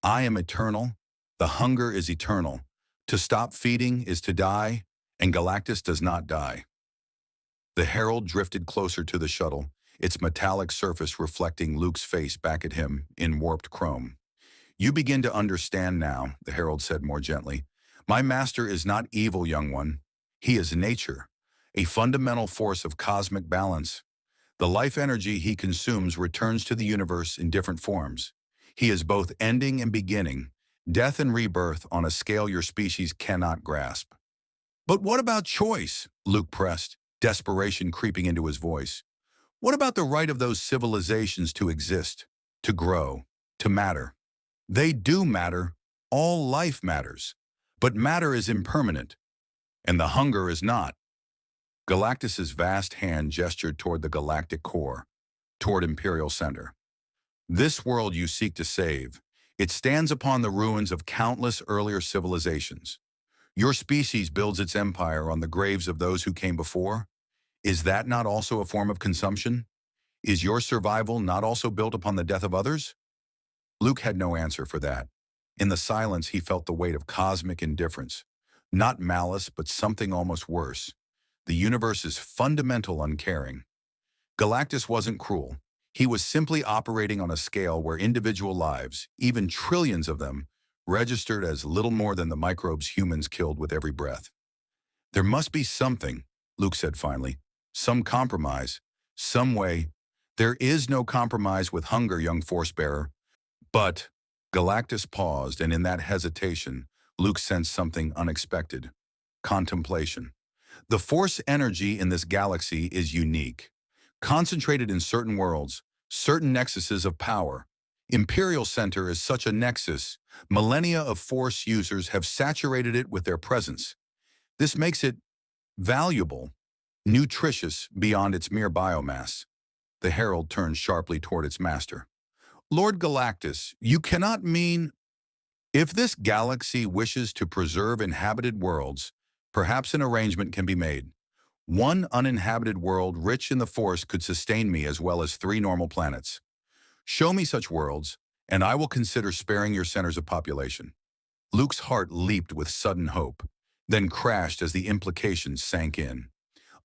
I am eternal. The hunger is eternal. To stop feeding is to die, and Galactus does not die. The Herald drifted closer to the shuttle, its metallic surface reflecting Luke's face back at him in warped chrome. You begin to understand now, the Herald said more gently. My master is not evil, young one. He is nature, a fundamental force of cosmic balance. The life energy he consumes returns to the universe in different forms. He is both ending and beginning, death and rebirth on a scale your species cannot grasp. But what about choice? Luke pressed, desperation creeping into his voice. What about the right of those civilizations to exist, to grow, to matter? They do matter. All life matters. But matter is impermanent, and the hunger is not. Galactus's vast hand gestured toward the galactic core, toward Imperial Center. This world you seek to save, it stands upon the ruins of countless earlier civilizations. Your species builds its empire on the graves of those who came before. Is that not also a form of consumption? Is your survival not also built upon the death of others? Luke had no answer for that. In the silence, he felt the weight of cosmic indifference. Not malice, but something almost worse. The universe's fundamental uncaring. Galactus wasn't cruel. He was simply operating on a scale where individual lives, even trillions of them, registered as little more than the microbes humans killed with every breath. There must be something, Luke said finally. Some compromise. Some way. There is no compromise with hunger, young Force-bearer. But Galactus paused, and in that hesitation, Luke sensed something unexpected. Contemplation. The Force energy in this galaxy is unique. Concentrated in certain worlds, certain nexuses of power. Imperial Center is such a nexus. Millennia of Force users have saturated it with their presence. This makes it valuable, nutritious beyond its mere biomass. The Herald turned sharply toward its master. Lord Galactus, you cannot mean... If this galaxy wishes to preserve inhabited worlds, perhaps an arrangement can be made. One uninhabited world rich in the Force could sustain me as well as 3 normal planets. Show me such worlds, and I will consider sparing your centers of population. Luke's heart leaped with sudden hope, then crashed as the implications sank in.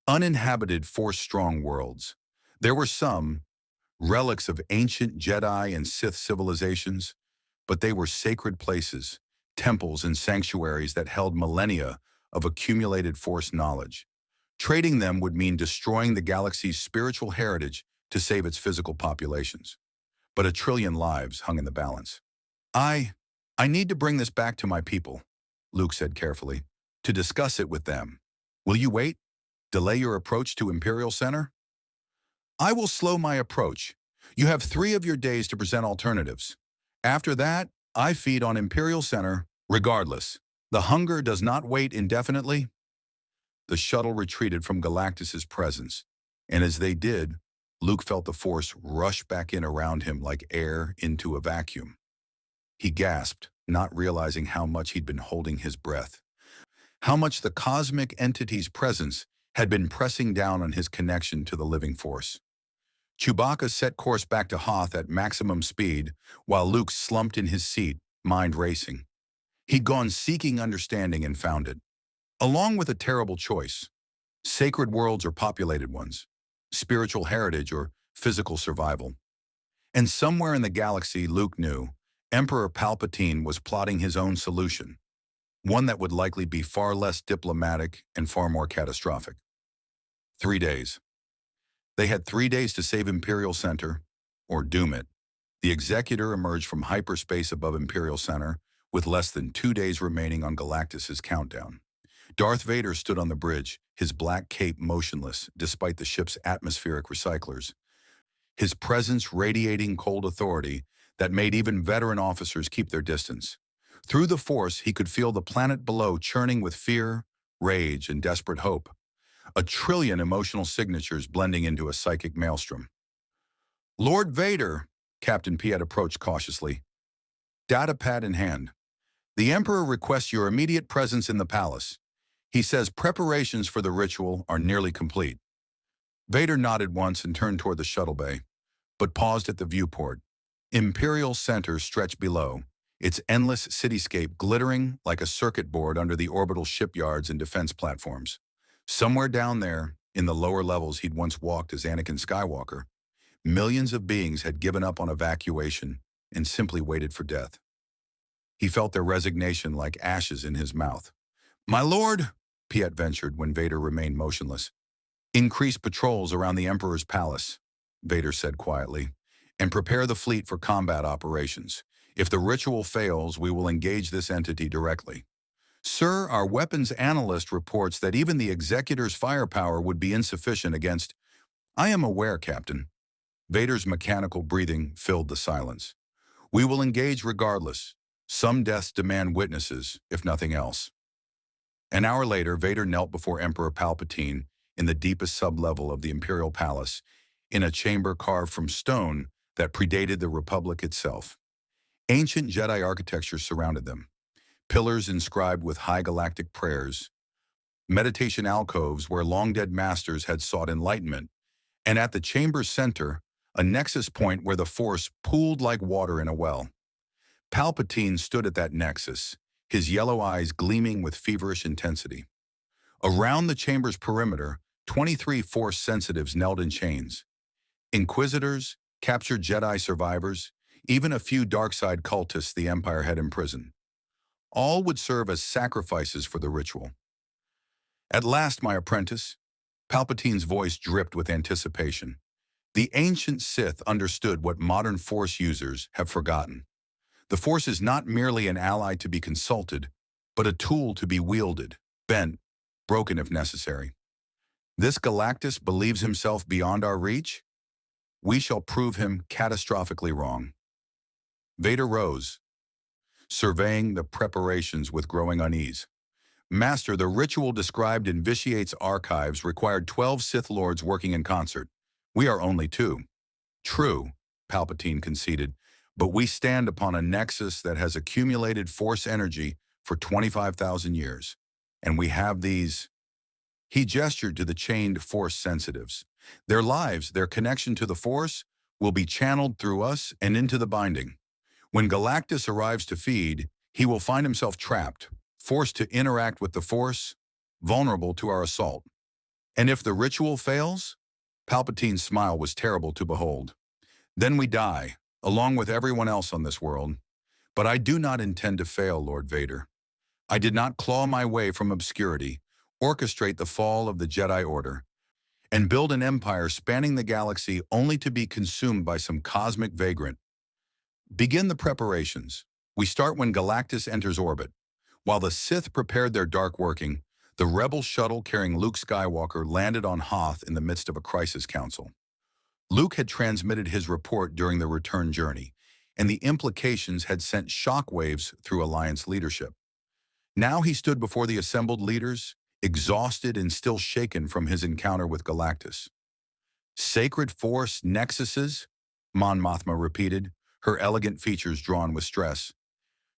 Uninhabited Force-strong worlds. There were some, relics of ancient Jedi and Sith civilizations, but they were sacred places, temples and sanctuaries that held millennia of accumulated Force knowledge. Trading them would mean destroying the galaxy's spiritual heritage to save its physical populations. But 1 trillion lives hung in the balance. I, I need to bring this back to my people, Luke said carefully, to discuss it with them. Will you wait? Delay your approach to Imperial Center? I will slow my approach. You have 3 of your days to present alternatives. After that, I feed on Imperial Center, regardless. The hunger does not wait indefinitely. The shuttle retreated from Galactus's presence, and as they did, Luke felt the Force rush back in around him like air into a vacuum. He gasped, not realizing how much he'd been holding his breath, how much the cosmic entity's presence had been pressing down on his connection to the living Force. Chewbacca set course back to Hoth at maximum speed, while Luke slumped in his seat, mind racing. He'd gone seeking understanding and found it, along with a terrible choice: sacred worlds or populated ones, spiritual heritage or physical survival. And somewhere in the galaxy, Luke knew, Emperor Palpatine was plotting his own solution, one that would likely be far less diplomatic and far more catastrophic. 3 days. They had 3 days to save Imperial Center, or doom it. The Executor emerged from hyperspace above Imperial Center, with less than 2 days remaining on Galactus's countdown. Darth Vader stood on the bridge, his black cape motionless despite the ship's atmospheric recyclers, his presence radiating cold authority that made even veteran officers keep their distance. Through the Force, he could feel the planet below churning with fear, rage, and desperate hope. 1 trillion emotional signatures blending into a psychic maelstrom. Lord Vader, Captain Piet approached cautiously, datapad in hand. The Emperor requests your immediate presence in the palace. He says preparations for the ritual are nearly complete. Vader nodded once and turned toward the shuttle bay, but paused at the viewport. Imperial Center stretched below, its endless cityscape glittering like a circuit board under the orbital shipyards and defense platforms. Somewhere down there, in the lower levels he'd once walked as Anakin Skywalker, millions of beings had given up on evacuation and simply waited for death. He felt their resignation like ashes in his mouth. My lord, Piet ventured when Vader remained motionless. Increase patrols around the Emperor's palace, Vader said quietly, and prepare the fleet for combat operations. If the ritual fails, we will engage this entity directly. Sir, our weapons analyst reports that even the Executor's firepower would be insufficient against... I am aware, Captain. Vader's mechanical breathing filled the silence. We will engage regardless. Some deaths demand witnesses, if nothing else. An hour later, Vader knelt before Emperor Palpatine in the deepest sublevel of the Imperial Palace, in a chamber carved from stone that predated the Republic itself. Ancient Jedi architecture surrounded them. Pillars inscribed with high galactic prayers, meditation alcoves where long-dead masters had sought enlightenment, and at the chamber's center, a nexus point where the Force pooled like water in a well. Palpatine stood at that nexus, his yellow eyes gleaming with feverish intensity. Around the chamber's perimeter, 23 Force sensitives knelt in chains. Inquisitors, captured Jedi survivors, even a few dark-side cultists the Empire had imprisoned. All would serve as sacrifices for the ritual. At last, my apprentice, Palpatine's voice dripped with anticipation. The ancient Sith understood what modern Force users have forgotten. The Force is not merely an ally to be consulted, but a tool to be wielded, bent, broken if necessary. This Galactus believes himself beyond our reach? We shall prove him catastrophically wrong. Vader rose, surveying the preparations with growing unease. Master, the ritual described in Vitiate's archives required 12 Sith Lords working in concert. We are only 2. True, Palpatine conceded, but we stand upon a nexus that has accumulated Force energy for 25,000 years. And we have these... He gestured to the chained Force sensitives. Their lives, their connection to the Force, will be channeled through us and into the binding. When Galactus arrives to feed, he will find himself trapped, forced to interact with the Force, vulnerable to our assault. And if the ritual fails? Palpatine's smile was terrible to behold. Then we die, along with everyone else on this world. But I do not intend to fail, Lord Vader. I did not claw my way from obscurity, orchestrate the fall of the Jedi Order, and build an empire spanning the galaxy only to be consumed by some cosmic vagrant. Begin the preparations. We start when Galactus enters orbit. While the Sith prepared their dark working, the Rebel shuttle carrying Luke Skywalker landed on Hoth in the midst of a crisis council. Luke had transmitted his report during the return journey, and the implications had sent shockwaves through Alliance leadership. Now he stood before the assembled leaders, exhausted and still shaken from his encounter with Galactus. Sacred Force nexuses? Mon Mothma repeated, her elegant features drawn with stress.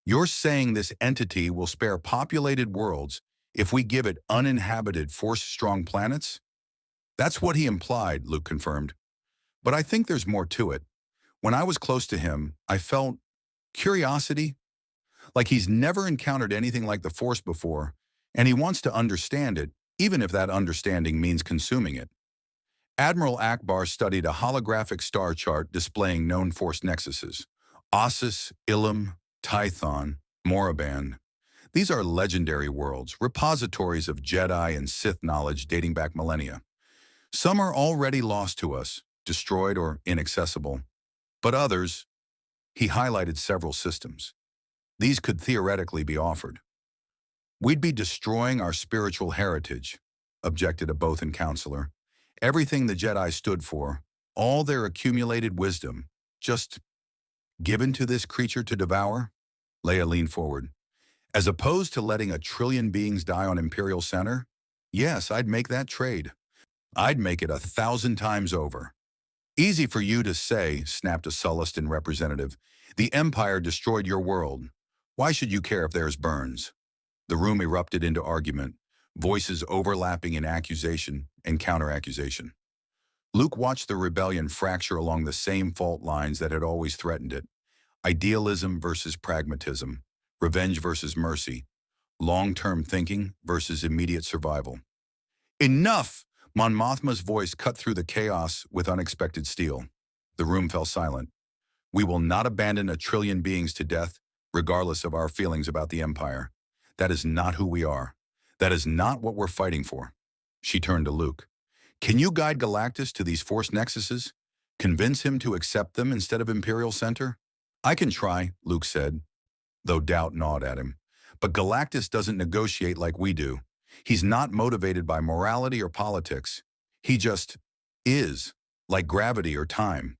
You're saying this entity will spare populated worlds if we give it uninhabited Force-strong planets? That's what he implied, Luke confirmed. But I think there's more to it. When I was close to him, I felt curiosity, like he's never encountered anything like the Force before, and he wants to understand it, even if that understanding means consuming it. Admiral Akbar studied a holographic star chart displaying known Force nexuses. Ossus, Ilum, Tython, Moraban. These are legendary worlds, repositories of Jedi and Sith knowledge dating back millennia. Some are already lost to us, destroyed or inaccessible. But others, he highlighted several systems. These could theoretically be offered. We'd be destroying our spiritual heritage, objected a Bothan counselor. Everything the Jedi stood for, all their accumulated wisdom, just given to this creature to devour? Leia leaned forward. As opposed to letting 1,000,000,000,000 beings die on Imperial Center? Yes, I'd make that trade. I'd make it 1,000 times over. Easy for you to say, snapped a Sullustan representative. The Empire destroyed your world. Why should you care if theirs burns? The room erupted into argument, voices overlapping in accusation and counter-accusation. Luke watched the rebellion fracture along the same fault lines that had always threatened it. Idealism versus pragmatism, revenge versus mercy, long-term thinking versus immediate survival. Enough! Mon Mothma's voice cut through the chaos with unexpected steel. The room fell silent. We will not abandon 1,000,000,000,000 beings to death, regardless of our feelings about the Empire. That is not who we are. That is not what we're fighting for. She turned to Luke. Can you guide Galactus to these Force nexuses? Convince him to accept them instead of Imperial Center? I can try, Luke said, though doubt gnawed at him. But Galactus doesn't negotiate like we do. He's not motivated by morality or politics. He just is, like gravity or time.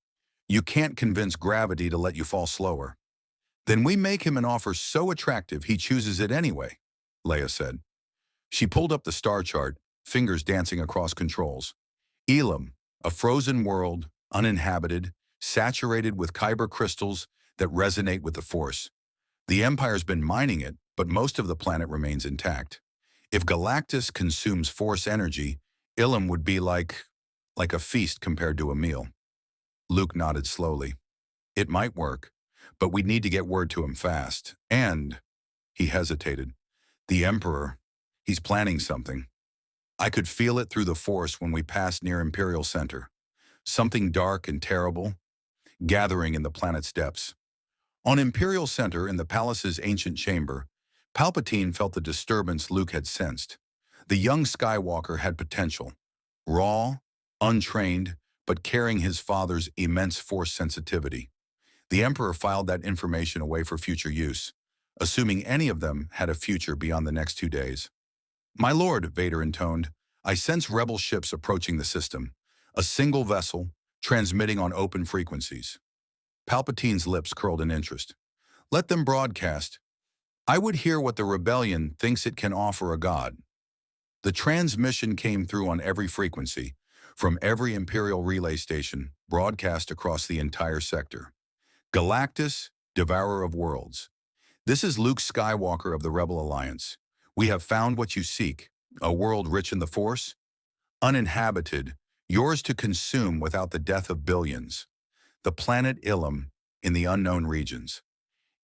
You can't convince gravity to let you fall slower. Then we make him an offer so attractive he chooses it anyway, Leia said. She pulled up the star chart, fingers dancing across controls. Elam, a frozen world, uninhabited, saturated with kyber crystals that resonate with the Force. The Empire's been mining it, but most of the planet remains intact. If Galactus consumes Force energy, Ilum would be like a feast compared to a meal. Luke nodded slowly. It might work, but we'd need to get word to him fast. And, he hesitated, the Emperor, he's planning something. I could feel it through the Force when we passed near Imperial Center. Something dark and terrible, gathering in the planet's depths. On Imperial Center, in the palace's ancient chamber, Palpatine felt the disturbance Luke had sensed. The young Skywalker had potential. Raw, untrained, but carrying his father's immense Force sensitivity. The Emperor filed that information away for future use, assuming any of them had a future beyond the next 2 days. My lord, Vader intoned, I sense rebel ships approaching the system. A single vessel, transmitting on open frequencies. Palpatine's lips curled in interest. Let them broadcast. I would hear what the rebellion thinks it can offer a god. The transmission came through on every frequency, from every Imperial relay station, broadcast across the entire sector. Galactus, devourer of worlds. This is Luke Skywalker of the Rebel Alliance. We have found what you seek, A world rich in the Force, uninhabited, yours to consume without the death of billions. The planet Ilum in the unknown regions.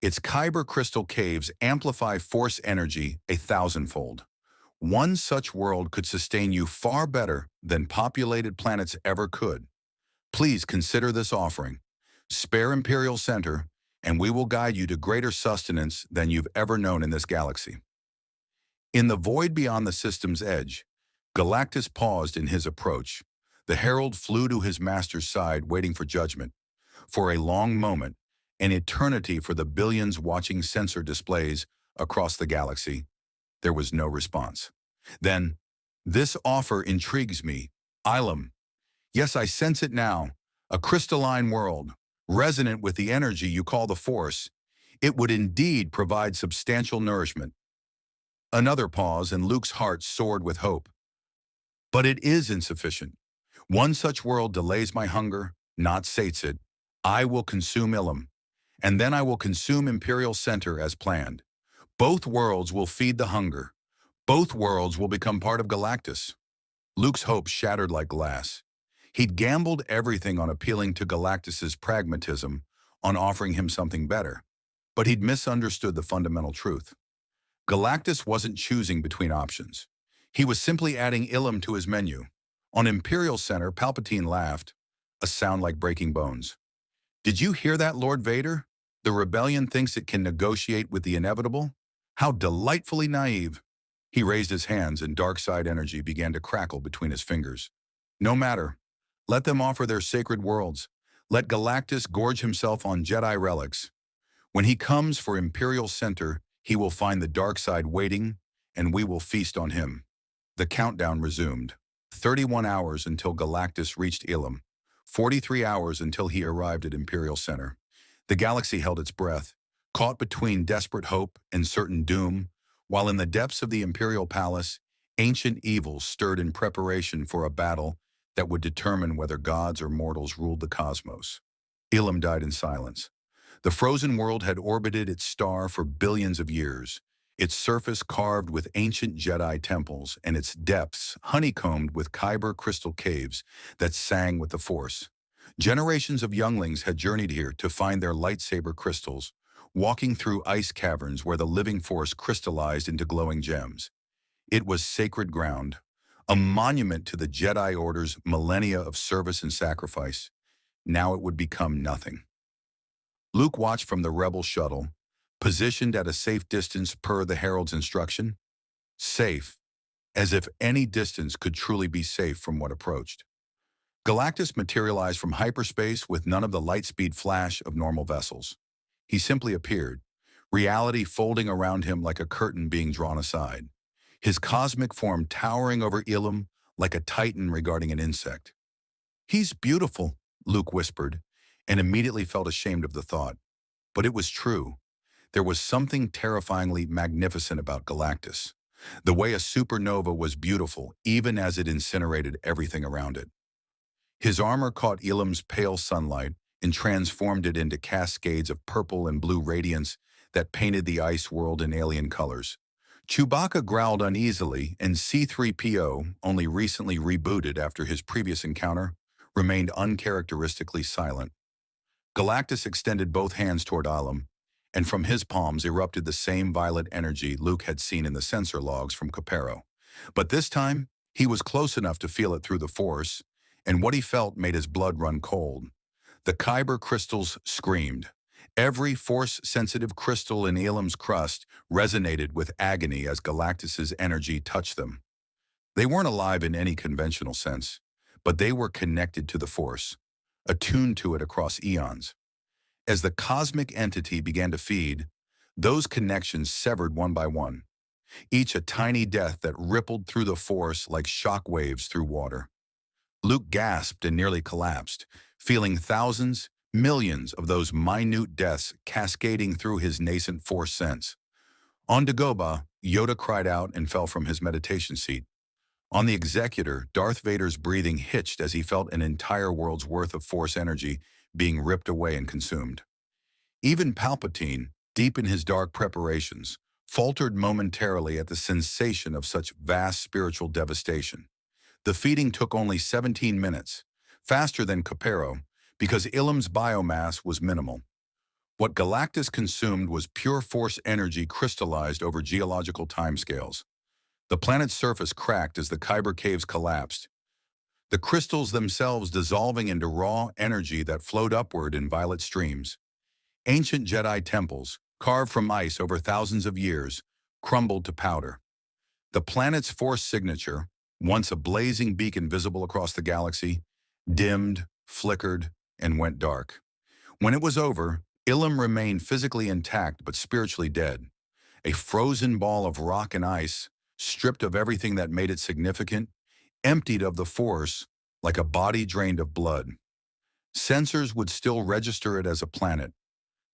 Its Kyber crystal caves amplify Force energy a thousandfold. One such world could sustain you far better than populated planets ever could. Please consider this offering. Spare Imperial Center, and we will guide you to greater sustenance than you've ever known in this galaxy. In the void beyond the system's edge, Galactus paused in his approach. The herald flew to his master's side, waiting for judgment. For a long moment, an eternity for the billions watching sensor displays across the galaxy, there was no response. Then, this offer intrigues me. Ilum. Yes, I sense it now. A crystalline world, resonant with the energy you call the Force. It would indeed provide substantial nourishment. Another pause, and Luke's heart soared with hope. But it is insufficient. One such world delays my hunger, not sates it. I will consume Ilum, and then I will consume Imperial Center as planned. Both worlds will feed the hunger. Both worlds will become part of Galactus. Luke's hopes shattered like glass. He'd gambled everything on appealing to Galactus's pragmatism, on offering him something better. But he'd misunderstood the fundamental truth. Galactus wasn't choosing between options. He was simply adding Ilum to his menu. On Imperial Center, Palpatine laughed, a sound like breaking bones. Did you hear that, Lord Vader? The rebellion thinks it can negotiate with the inevitable? How delightfully naive. He raised his hands and dark side energy began to crackle between his fingers. No matter. Let them offer their sacred worlds. Let Galactus gorge himself on Jedi relics. When he comes for Imperial Center, he will find the dark side waiting, and we will feast on him. The countdown resumed. 31 hours until Galactus reached Ilum. 43 hours until he arrived at Imperial Center. The galaxy held its breath, caught between desperate hope and certain doom, while in the depths of the Imperial Palace, ancient evils stirred in preparation for a battle that would determine whether gods or mortals ruled the cosmos. Ilum died in silence. The frozen world had orbited its star for billions of years, its surface carved with ancient Jedi temples and its depths honeycombed with Kyber crystal caves that sang with the Force. Generations of younglings had journeyed here to find their lightsaber crystals, walking through ice caverns where the living Force crystallized into glowing gems. It was sacred ground, a monument to the Jedi Order's millennia of service and sacrifice. Now it would become nothing. Luke watched from the rebel shuttle, positioned at a safe distance per the Herald's instruction. Safe, as if any distance could truly be safe from what approached. Galactus materialized from hyperspace with none of the light-speed flash of normal vessels. He simply appeared, reality folding around him like a curtain being drawn aside, his cosmic form towering over Ilum like a titan regarding an insect. "He's beautiful," Luke whispered, and immediately felt ashamed of the thought. But it was true. There was something terrifyingly magnificent about Galactus, the way a supernova was beautiful even as it incinerated everything around it. His armor caught Ilum's pale sunlight and transformed it into cascades of purple and blue radiance that painted the ice world in alien colors. Chewbacca growled uneasily, and C-3PO, only recently rebooted after his previous encounter, remained uncharacteristically silent. Galactus extended both hands toward Ilum, and from his palms erupted the same violet energy Luke had seen in the sensor logs from Capero. But this time, he was close enough to feel it through the Force, and what he felt made his blood run cold. The Kyber crystals screamed. Every Force-sensitive crystal in Ilum's crust resonated with agony as Galactus's energy touched them. They weren't alive in any conventional sense, but they were connected to the Force, attuned to it across eons. As the cosmic entity began to feed, those connections severed one by one, each a tiny death that rippled through the Force like shock waves through water. Luke gasped and nearly collapsed, feeling thousands, millions of those minute deaths cascading through his nascent Force sense. On Dagobah, Yoda cried out and fell from his meditation seat. On the Executor, Darth Vader's breathing hitched as he felt an entire world's worth of Force energy being ripped away and consumed. Even Palpatine, deep in his dark preparations, faltered momentarily at the sensation of such vast spiritual devastation. The feeding took only 17 minutes, faster than Capero, because Ilum's biomass was minimal. What Galactus consumed was pure force energy crystallized over geological timescales. The planet's surface cracked as the Kyber caves collapsed, the crystals themselves dissolving into raw energy that flowed upward in violet streams. Ancient Jedi temples, carved from ice over thousands of years, crumbled to powder. The planet's force signature, once a blazing beacon visible across the galaxy, dimmed, flickered, and went dark. When it was over, Ilum remained physically intact but spiritually dead, a frozen ball of rock and ice, stripped of everything that made it significant, emptied of the force like a body drained of blood. Sensors would still register it as a planet,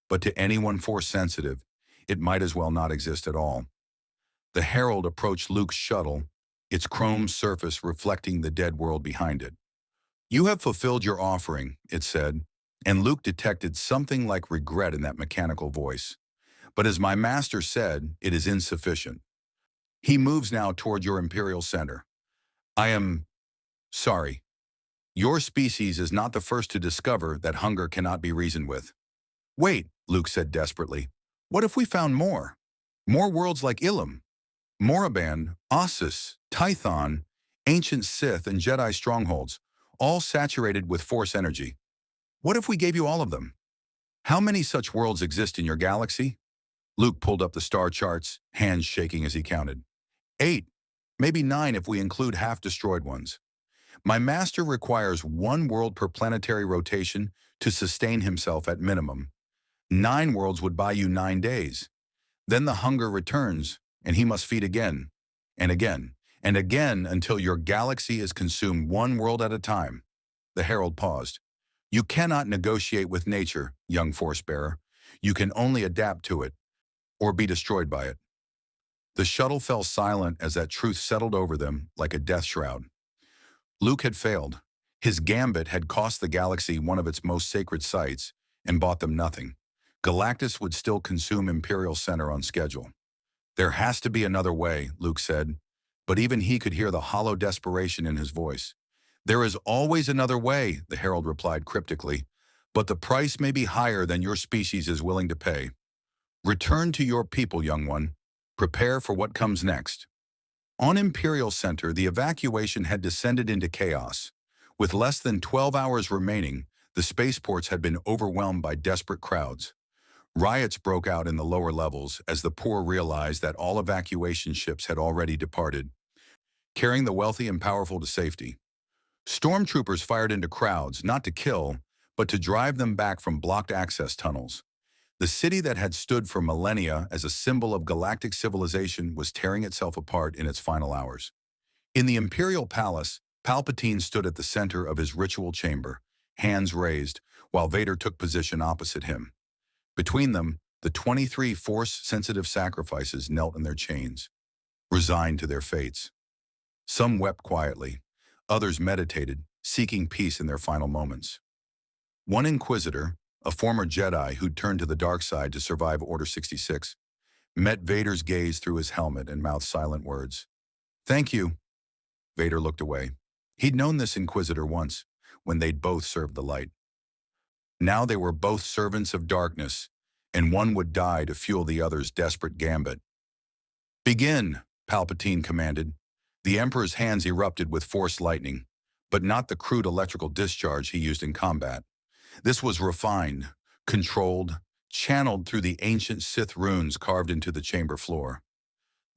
but to anyone force-sensitive, it might as well not exist at all. The Herald approached Luke's shuttle, its chrome surface reflecting the dead world behind it. "You have fulfilled your offering," it said, and Luke detected something like regret in that mechanical voice. "But as my master said, it is insufficient. He moves now toward your Imperial Center. I am sorry. Your species is not the first to discover that hunger cannot be reasoned with." "Wait," Luke said desperately. "What if we found more? More worlds like Ilum, Moraband, Ossus, Tython, ancient Sith and Jedi strongholds, all saturated with force energy. What if we gave you all of them? How many such worlds exist in your galaxy?" Luke pulled up the star charts, hands shaking as he counted. 8, maybe 9 if we include half-destroyed ones. My master requires 1 world per planetary rotation to sustain himself at minimum. 9 worlds would buy you 9 days. Then the hunger returns, and he must feed again, and again, and again until your galaxy is consumed 1 world at a time. The Herald paused. "You cannot negotiate with nature, young Force-bearer. You can only adapt to it, or be destroyed by it." The shuttle fell silent as that truth settled over them like a death shroud. Luke had failed. His gambit had cost the galaxy one of its most sacred sites and bought them nothing. Galactus would still consume Imperial Center on schedule. "There has to be another way," Luke said, but even he could hear the hollow desperation in his voice. "There is always another way," the Herald replied cryptically, "but the price may be higher than your species is willing to pay. Return to your people, young one. Prepare for what comes next." On Imperial Center, the evacuation had descended into chaos. With less than 12 hours remaining, the spaceports had been overwhelmed by desperate crowds. Riots broke out in the lower levels as the poor realized that all evacuation ships had already departed, carrying the wealthy and powerful to safety. Stormtroopers fired into crowds, not to kill, but to drive them back from blocked access tunnels. The city that had stood for millennia as a symbol of galactic civilization was tearing itself apart in its final hours. In the Imperial Palace, Palpatine stood at the center of his ritual chamber, hands raised, while Vader took position opposite him. Between them, the 23 Force-sensitive sacrifices knelt in their chains, resigned to their fates. Some wept quietly, others meditated, seeking peace in their final moments. One Inquisitor, a former Jedi who'd turned to the dark side to survive Order 66, met Vader's gaze through his helmet and mouthed silent words. "Thank you." Vader looked away. He'd known this Inquisitor once, when they'd both served the light. Now they were both servants of darkness, and one would die to fuel the other's desperate gambit. "Begin," Palpatine commanded. The Emperor's hands erupted with force lightning, but not the crude electrical discharge he used in combat. This was refined, controlled, channeled through the ancient Sith runes carved into the chamber floor.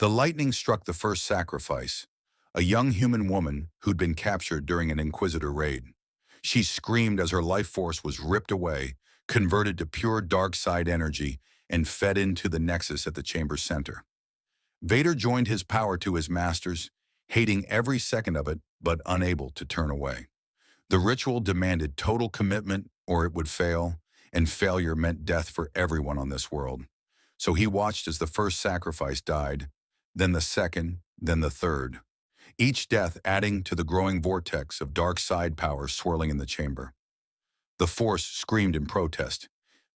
The lightning struck the first sacrifice, a young human woman who'd been captured during an Inquisitor raid. She screamed as her life force was ripped away, converted to pure dark side energy, and fed into the nexus at the chamber's center. Vader joined his power to his master's, hating every second of it, but unable to turn away. The ritual demanded total commitment or it would fail, and failure meant death for everyone on this world. So he watched as the first sacrifice died, then the second, then the third, each death adding to the growing vortex of dark side power swirling in the chamber. The Force screamed in protest.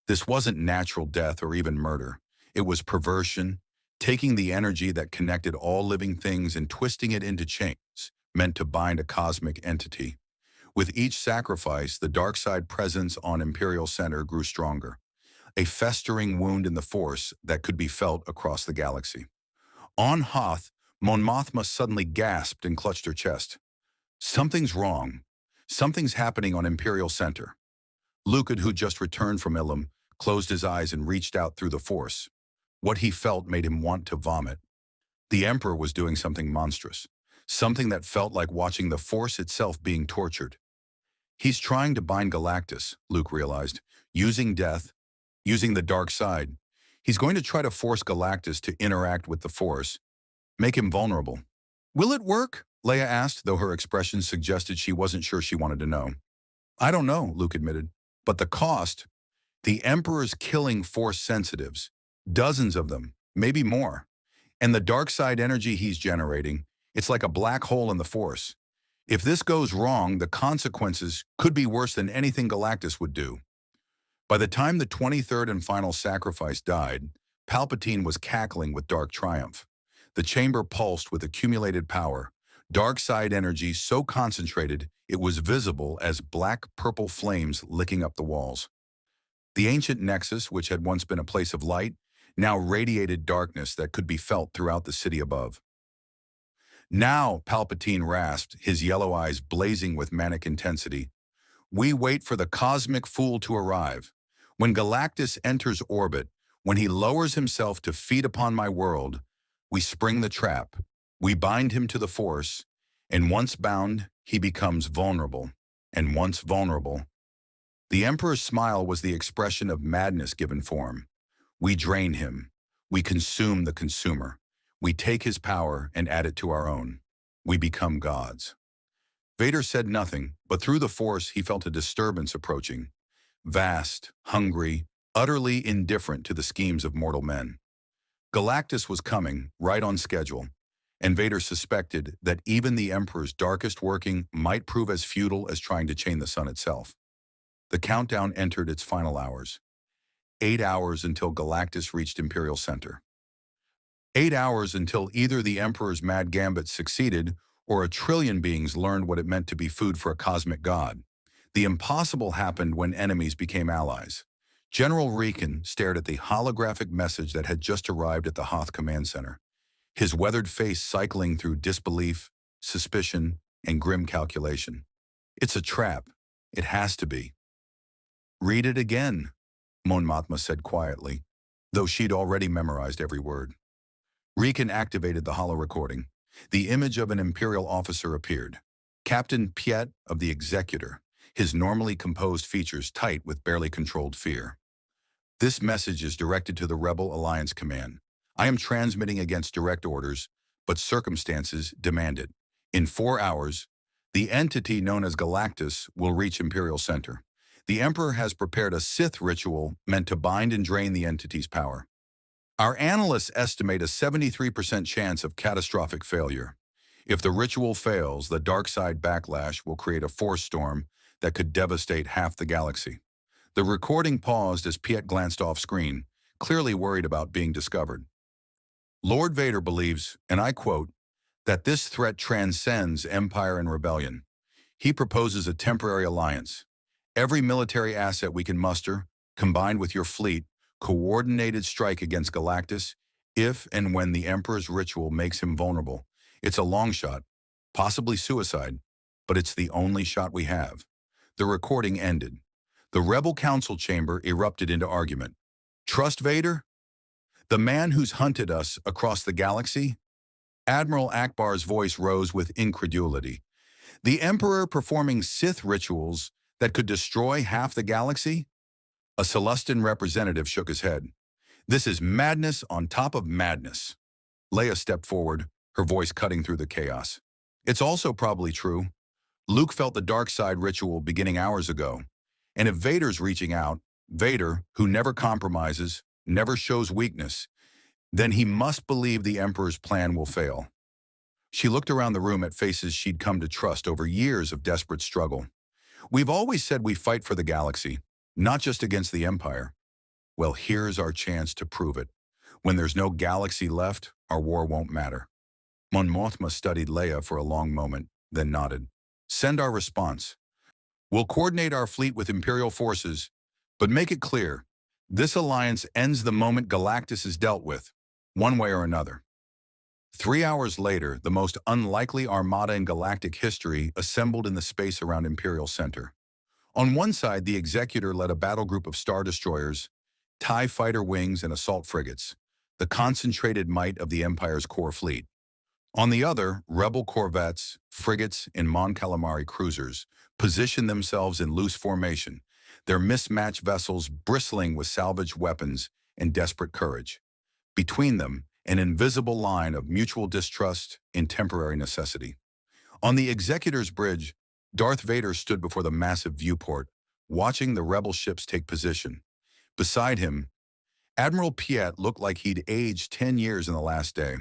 This wasn't natural death or even murder. It was perversion, taking the energy that connected all living things and twisting it into chains meant to bind a cosmic entity. With each sacrifice, the dark side presence on Imperial Center grew stronger, a festering wound in the force that could be felt across the galaxy. On Hoth, Mon Mothma suddenly gasped and clutched her chest. Something's wrong. Something's happening on Imperial Center. Lucan, who just returned from Ilum, closed his eyes and reached out through the force. What he felt made him want to vomit. The Emperor was doing something monstrous, something that felt like watching the force itself being tortured. He's trying to bind Galactus, Luke realized, using death, using the dark side. He's going to try to force Galactus to interact with the force, make him vulnerable. Will it work? Leia asked, though her expression suggested she wasn't sure she wanted to know. I don't know, Luke admitted. But the cost, the Emperor's killing force sensitives, dozens of them, maybe more. And the dark side energy he's generating, it's like a black hole in the force. If this goes wrong, the consequences could be worse than anything Galactus would do. By the time the 23rd and final sacrifice died, Palpatine was cackling with dark triumph. The chamber pulsed with accumulated power, dark side energy so concentrated it was visible as black-purple flames licking up the walls. The ancient nexus, which had once been a place of light, now radiated darkness that could be felt throughout the city above. Now, Palpatine rasped, his yellow eyes blazing with manic intensity, we wait for the cosmic fool to arrive. When Galactus enters orbit, when he lowers himself to feed upon my world, we spring the trap, we bind him to the force, and once bound, he becomes vulnerable, and once vulnerable. The Emperor's smile was the expression of madness given form. We drain him, we consume the consumer, we take his power and add it to our own. We become gods. Vader said nothing, but through the force he felt a disturbance approaching. Vast, hungry, utterly indifferent to the schemes of mortal men. Galactus was coming, right on schedule, and Vader suspected that even the Emperor's darkest working might prove as futile as trying to chain the sun itself. The countdown entered its final hours. 8 hours until Galactus reached Imperial Center. 8 hours until either the Emperor's mad gambit succeeded or a trillion beings learned what it meant to be food for a cosmic god. The impossible happened when enemies became allies. General Reekin stared at the holographic message that had just arrived at the Hoth Command Center, his weathered face cycling through disbelief, suspicion, and grim calculation. It's a trap. It has to be. Read it again, Mon Mothma said quietly, though she'd already memorized every word. Reekin activated the holo recording. The image of an Imperial officer appeared. Captain Piet of the Executor, his normally composed features tight with barely controlled fear. This message is directed to the Rebel Alliance Command. I am transmitting against direct orders, but circumstances demand it. In 4 hours, the entity known as Galactus will reach Imperial Center. The Emperor has prepared a Sith ritual meant to bind and drain the entity's power. Our analysts estimate a 73% chance of catastrophic failure. If the ritual fails, the dark side backlash will create a force storm that could devastate half the galaxy. The recording paused as Piet glanced off screen, clearly worried about being discovered. Lord Vader believes, and I quote, that this threat transcends empire and rebellion. He proposes a temporary alliance. Every military asset we can muster, combined with your fleet, coordinated strike against Galactus, if and when the Emperor's ritual makes him vulnerable. It's a long shot, possibly suicide, but it's the only shot we have. The recording ended. The Rebel Council chamber erupted into argument. Trust Vader? The man who's hunted us across the galaxy? Admiral Akbar's voice rose with incredulity. The Emperor performing Sith rituals that could destroy half the galaxy? A Celestin representative shook his head. This is madness on top of madness. Leia stepped forward, her voice cutting through the chaos. It's also probably true. Luke felt the dark side ritual beginning hours ago. And if Vader's reaching out, Vader, who never compromises, never shows weakness, then he must believe the Emperor's plan will fail. She looked around the room at faces she'd come to trust over years of desperate struggle. We've always said we fight for the galaxy, not just against the Empire. Well, here's our chance to prove it. When there's no galaxy left, our war won't matter. Mon Mothma studied Leia for a long moment, then nodded. Send our response. We'll coordinate our fleet with Imperial forces, but make it clear, this alliance ends the moment Galactus is dealt with, one way or another. 3 hours later, the most unlikely armada in galactic history assembled in the space around Imperial Center. On one side, the Executor led a battle group of Star Destroyers, TIE fighter wings, and assault frigates, the concentrated might of the Empire's core fleet. On the other, Rebel corvettes, frigates, and Mon Calamari cruisers positioned themselves in loose formation, their mismatched vessels bristling with salvaged weapons and desperate courage. Between them, an invisible line of mutual distrust and temporary necessity. On the Executor's bridge, Darth Vader stood before the massive viewport, watching the rebel ships take position. Beside him, Admiral Piet looked like he'd aged 10 years in the last day.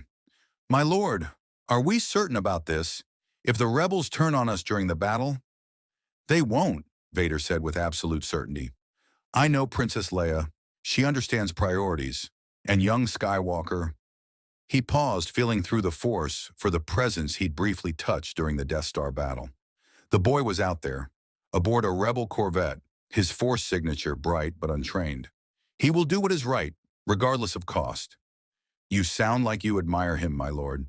"My lord, are we certain about this? If the rebels turn on us during the battle?" "They won't," Vader said with absolute certainty. "I know Princess Leia. She understands priorities. And young Skywalker." He paused, feeling through the Force for the presence he'd briefly touched during the Death Star battle. The boy was out there, aboard a rebel corvette, his Force signature bright but untrained. He will do what is right, regardless of cost. "You sound like you admire him, my lord."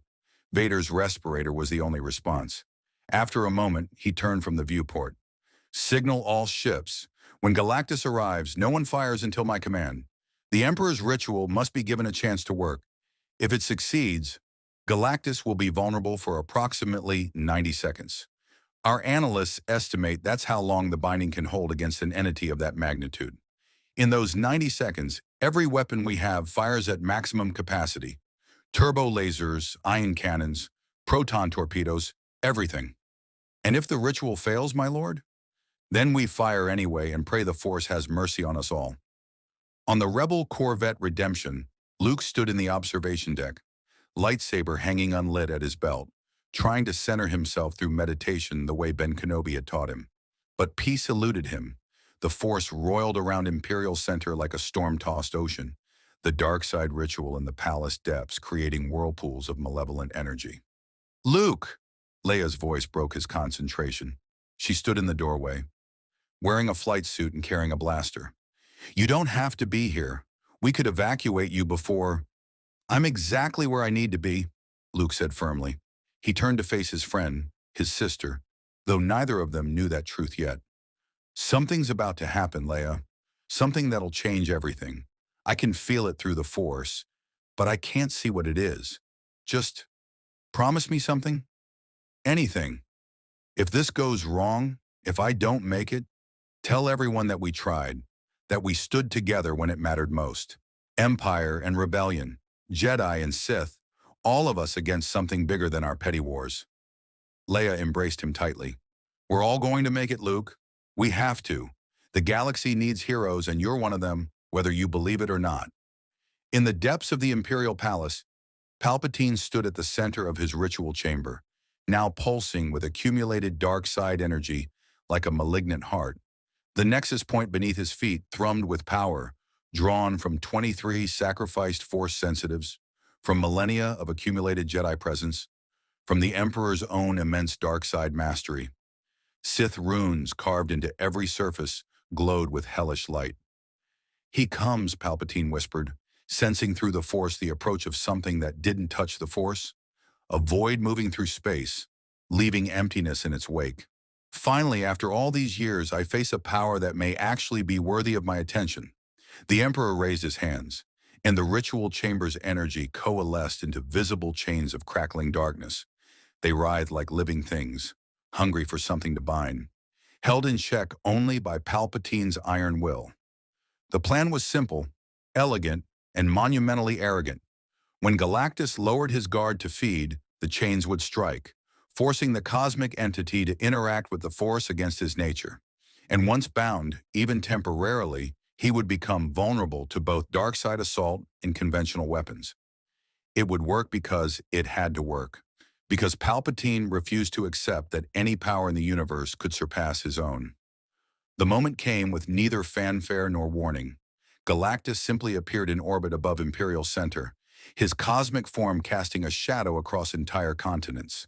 Vader's respirator was the only response. After a moment, he turned from the viewport. "Signal all ships. When Galactus arrives, no one fires until my command. The Emperor's ritual must be given a chance to work. If it succeeds, Galactus will be vulnerable for approximately 90 seconds. Our analysts estimate that's how long the binding can hold against an entity of that magnitude. In those 90 seconds, every weapon we have fires at maximum capacity. Turbo lasers, ion cannons, proton torpedoes, everything. And if the ritual fails, my lord? Then we fire anyway and pray the Force has mercy on us all." On the Rebel Corvette Redemption, Luke stood in the observation deck, lightsaber hanging unlit at his belt, trying to center himself through meditation the way Ben Kenobi had taught him. But peace eluded him. The Force roiled around Imperial Center like a storm-tossed ocean, the dark side ritual in the palace depths creating whirlpools of malevolent energy. "Luke!" Leia's voice broke his concentration. She stood in the doorway, wearing a flight suit and carrying a blaster. "You don't have to be here. We could evacuate you before—" "I'm exactly where I need to be," Luke said firmly. He turned to face his friend, his sister, though neither of them knew that truth yet. "Something's about to happen, Leia. Something that'll change everything. I can feel it through the Force, but I can't see what it is. Just promise me something? Anything. If this goes wrong, if I don't make it, tell everyone that we tried, that we stood together when it mattered most. Empire and rebellion, Jedi and Sith, all of us against something bigger than our petty wars." Leia embraced him tightly. "We're all going to make it, Luke. We have to. The galaxy needs heroes, and you're one of them, whether you believe it or not." In the depths of the Imperial Palace, Palpatine stood at the center of his ritual chamber, now pulsing with accumulated dark side energy like a malignant heart. The nexus point beneath his feet thrummed with power, drawn from 23 sacrificed Force sensitives, from millennia of accumulated Jedi presence, from the Emperor's own immense dark side mastery. Sith runes carved into every surface glowed with hellish light. "He comes," Palpatine whispered, sensing through the Force the approach of something that didn't touch the Force, a void moving through space, leaving emptiness in its wake. "Finally, after all these years, I face a power that may actually be worthy of my attention." The Emperor raised his hands, and the ritual chamber's energy coalesced into visible chains of crackling darkness. They writhed like living things, hungry for something to bind, held in check only by Palpatine's iron will. The plan was simple, elegant, and monumentally arrogant. When Galactus lowered his guard to feed, the chains would strike, forcing the cosmic entity to interact with the Force against his nature. And once bound, even temporarily, he would become vulnerable to both dark side assault and conventional weapons. It would work because it had to work, because Palpatine refused to accept that any power in the universe could surpass his own. The moment came with neither fanfare nor warning. Galactus simply appeared in orbit above Imperial Center, his cosmic form casting a shadow across entire continents.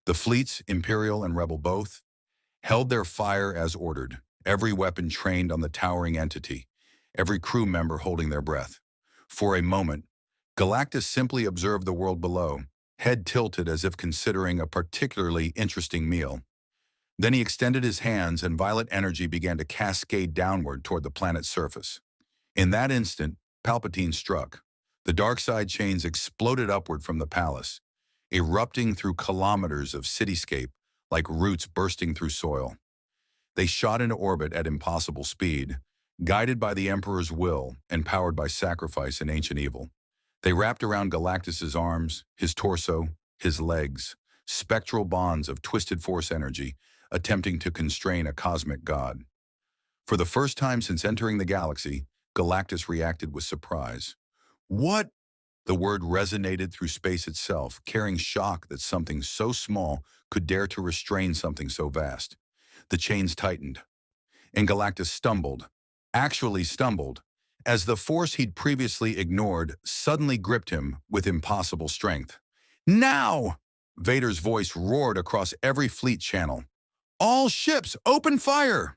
The fleets, Imperial and Rebel both, held their fire as ordered, every weapon trained on the towering entity, every crew member holding their breath. For a moment, Galactus simply observed the world below, head tilted as if considering a particularly interesting meal. Then he extended his hands and violet energy began to cascade downward toward the planet's surface. In that instant, Palpatine struck. The dark side chains exploded upward from the palace, erupting through kilometers of cityscape like roots bursting through soil. They shot into orbit at impossible speed, guided by the Emperor's will and powered by sacrifice and ancient evil. They wrapped around Galactus's arms, his torso, his legs, spectral bonds of twisted force energy, attempting to constrain a cosmic god. For the first time since entering the galaxy, Galactus reacted with surprise. What? The word resonated through space itself, carrying shock that something so small could dare to restrain something so vast. The chains tightened, and Galactus stumbled, actually stumbled, as the force he'd previously ignored suddenly gripped him with impossible strength. Now! Vader's voice roared across every fleet channel. All ships, open fire!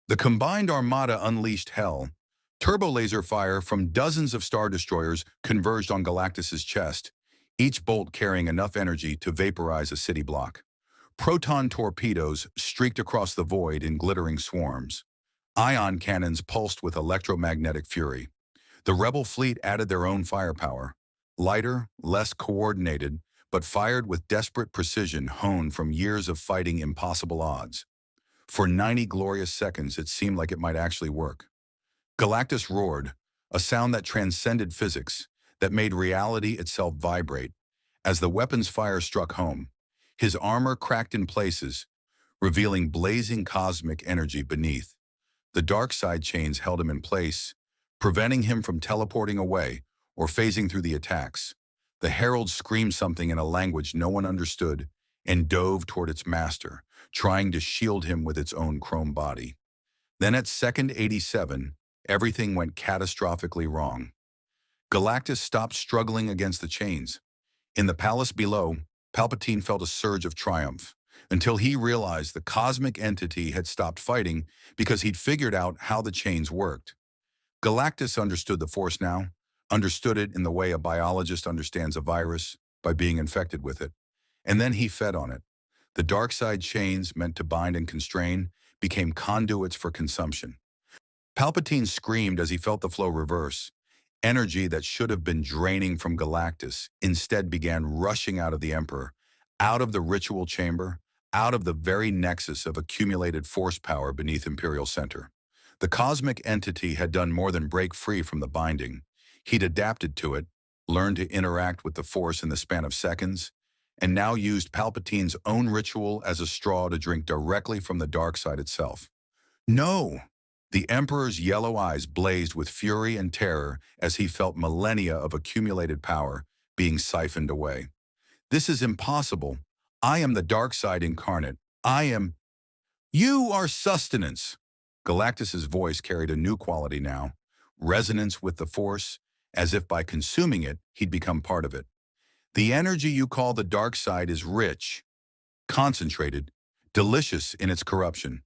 The combined armada unleashed hell. Turbo-laser fire from dozens of Star Destroyers converged on Galactus's chest, each bolt carrying enough energy to vaporize a city block. Proton torpedoes streaked across the void in glittering swarms. Ion cannons pulsed with electromagnetic fury. The rebel fleet added their own firepower, lighter, less coordinated, but fired with desperate precision honed from years of fighting impossible odds. For 90 glorious seconds, it seemed like it might actually work. Galactus roared, a sound that transcended physics, that made reality itself vibrate. As the weapon's fire struck home, his armor cracked in places, revealing blazing cosmic energy beneath. The dark side chains held him in place, preventing him from teleporting away or phasing through the attacks. The herald screamed something in a language no one understood and dove toward its master, trying to shield him with its own chrome body. Then at second 87, everything went catastrophically wrong. Galactus stopped struggling against the chains. In the palace below, Palpatine felt a surge of triumph, until he realized the cosmic entity had stopped fighting because he'd figured out how the chains worked. Galactus understood the Force now, understood it in the way a biologist understands a virus, by being infected with it. And then he fed on it. The dark side chains, meant to bind and constrain, became conduits for consumption. Palpatine screamed as he felt the flow reverse. Energy that should have been draining from Galactus instead began rushing out of the Emperor, out of the ritual chamber, out of the very nexus of accumulated force power beneath Imperial Center. The cosmic entity had done more than break free from the binding. He'd adapted to it, learned to interact with the Force in the span of seconds, and now used Palpatine's own ritual as a straw to drink directly from the dark side itself. No! The Emperor's yellow eyes blazed with fury and terror as he felt millennia of accumulated power being siphoned away. This is impossible. I am the dark side incarnate. I am... You are sustenance! Galactus's voice carried a new quality now, resonance with the Force, as if by consuming it, he'd become part of it. The energy you call the dark side is rich, concentrated, delicious in its corruption.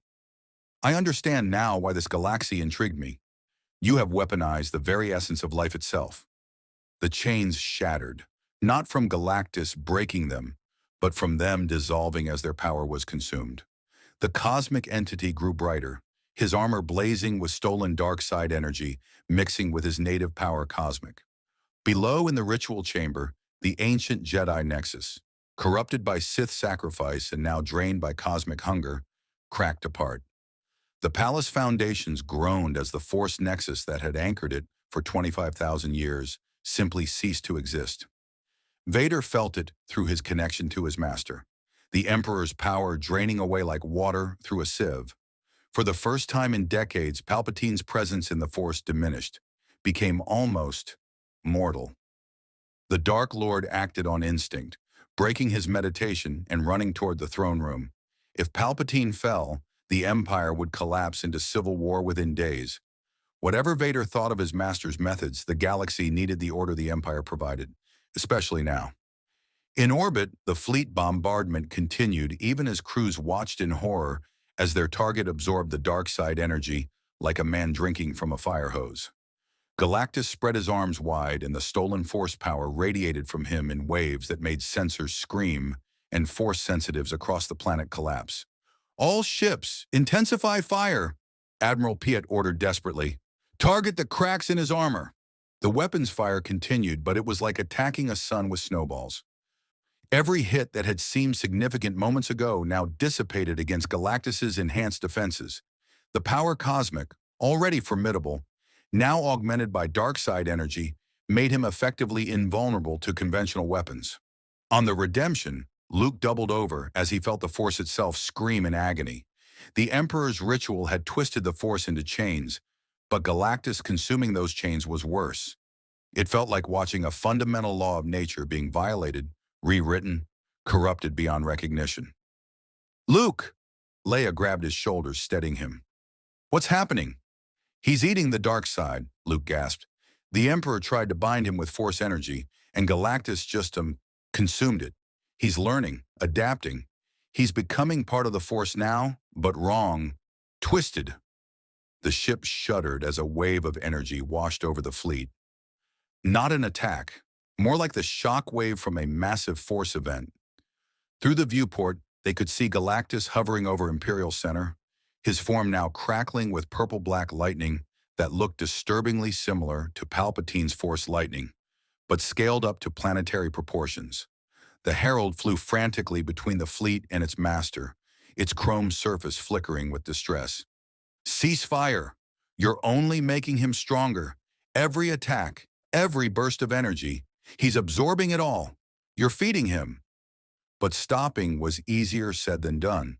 I understand now why this galaxy intrigued me. You have weaponized the very essence of life itself. The chains shattered, not from Galactus breaking them, but from them dissolving as their power was consumed. The cosmic entity grew brighter, his armor blazing with stolen dark side energy, mixing with his native power cosmic. Below in the ritual chamber, the ancient Jedi nexus, corrupted by Sith sacrifice and now drained by cosmic hunger, cracked apart. The palace foundations groaned as the Force nexus that had anchored it for 25,000 years simply ceased to exist. Vader felt it through his connection to his master, the Emperor's power draining away like water through a sieve. For the first time in decades, Palpatine's presence in the Force diminished, became almost mortal. The Dark Lord acted on instinct, breaking his meditation and running toward the throne room. If Palpatine fell, the Empire would collapse into civil war within days. Whatever Vader thought of his master's methods, the galaxy needed the order the Empire provided, especially now. In orbit, the fleet bombardment continued even as crews watched in horror as their target absorbed the dark side energy like a man drinking from a fire hose. Galactus spread his arms wide and the stolen force power radiated from him in waves that made sensors scream and force sensitives across the planet collapse. All ships, intensify fire, Admiral Piet ordered desperately. Target the cracks in his armor. The weapons fire continued, but it was like attacking a sun with snowballs. Every hit that had seemed significant moments ago now dissipated against Galactus's enhanced defenses. The power cosmic, already formidable, now augmented by dark side energy, made him effectively invulnerable to conventional weapons. On the Redemption, Luke doubled over as he felt the Force itself scream in agony. The Emperor's ritual had twisted the Force into chains, but Galactus consuming those chains was worse. It felt like watching a fundamental law of nature being violated, rewritten, corrupted beyond recognition. Luke! Leia grabbed his shoulders, steadying him. What's happening? He's eating the dark side, Luke gasped. The Emperor tried to bind him with Force energy, and Galactus just consumed it. He's learning, adapting. He's becoming part of the Force now, but wrong, twisted. The ship shuddered as a wave of energy washed over the fleet. Not an attack, more like the shock wave from a massive Force event. Through the viewport, they could see Galactus hovering over Imperial Center, his form now crackling with purple-black lightning that looked disturbingly similar to Palpatine's Force lightning, but scaled up to planetary proportions. The Herald flew frantically between the fleet and its master, its chrome surface flickering with distress. Cease fire! You're only making him stronger. Every attack, every burst of energy, he's absorbing it all. You're feeding him. But stopping was easier said than done.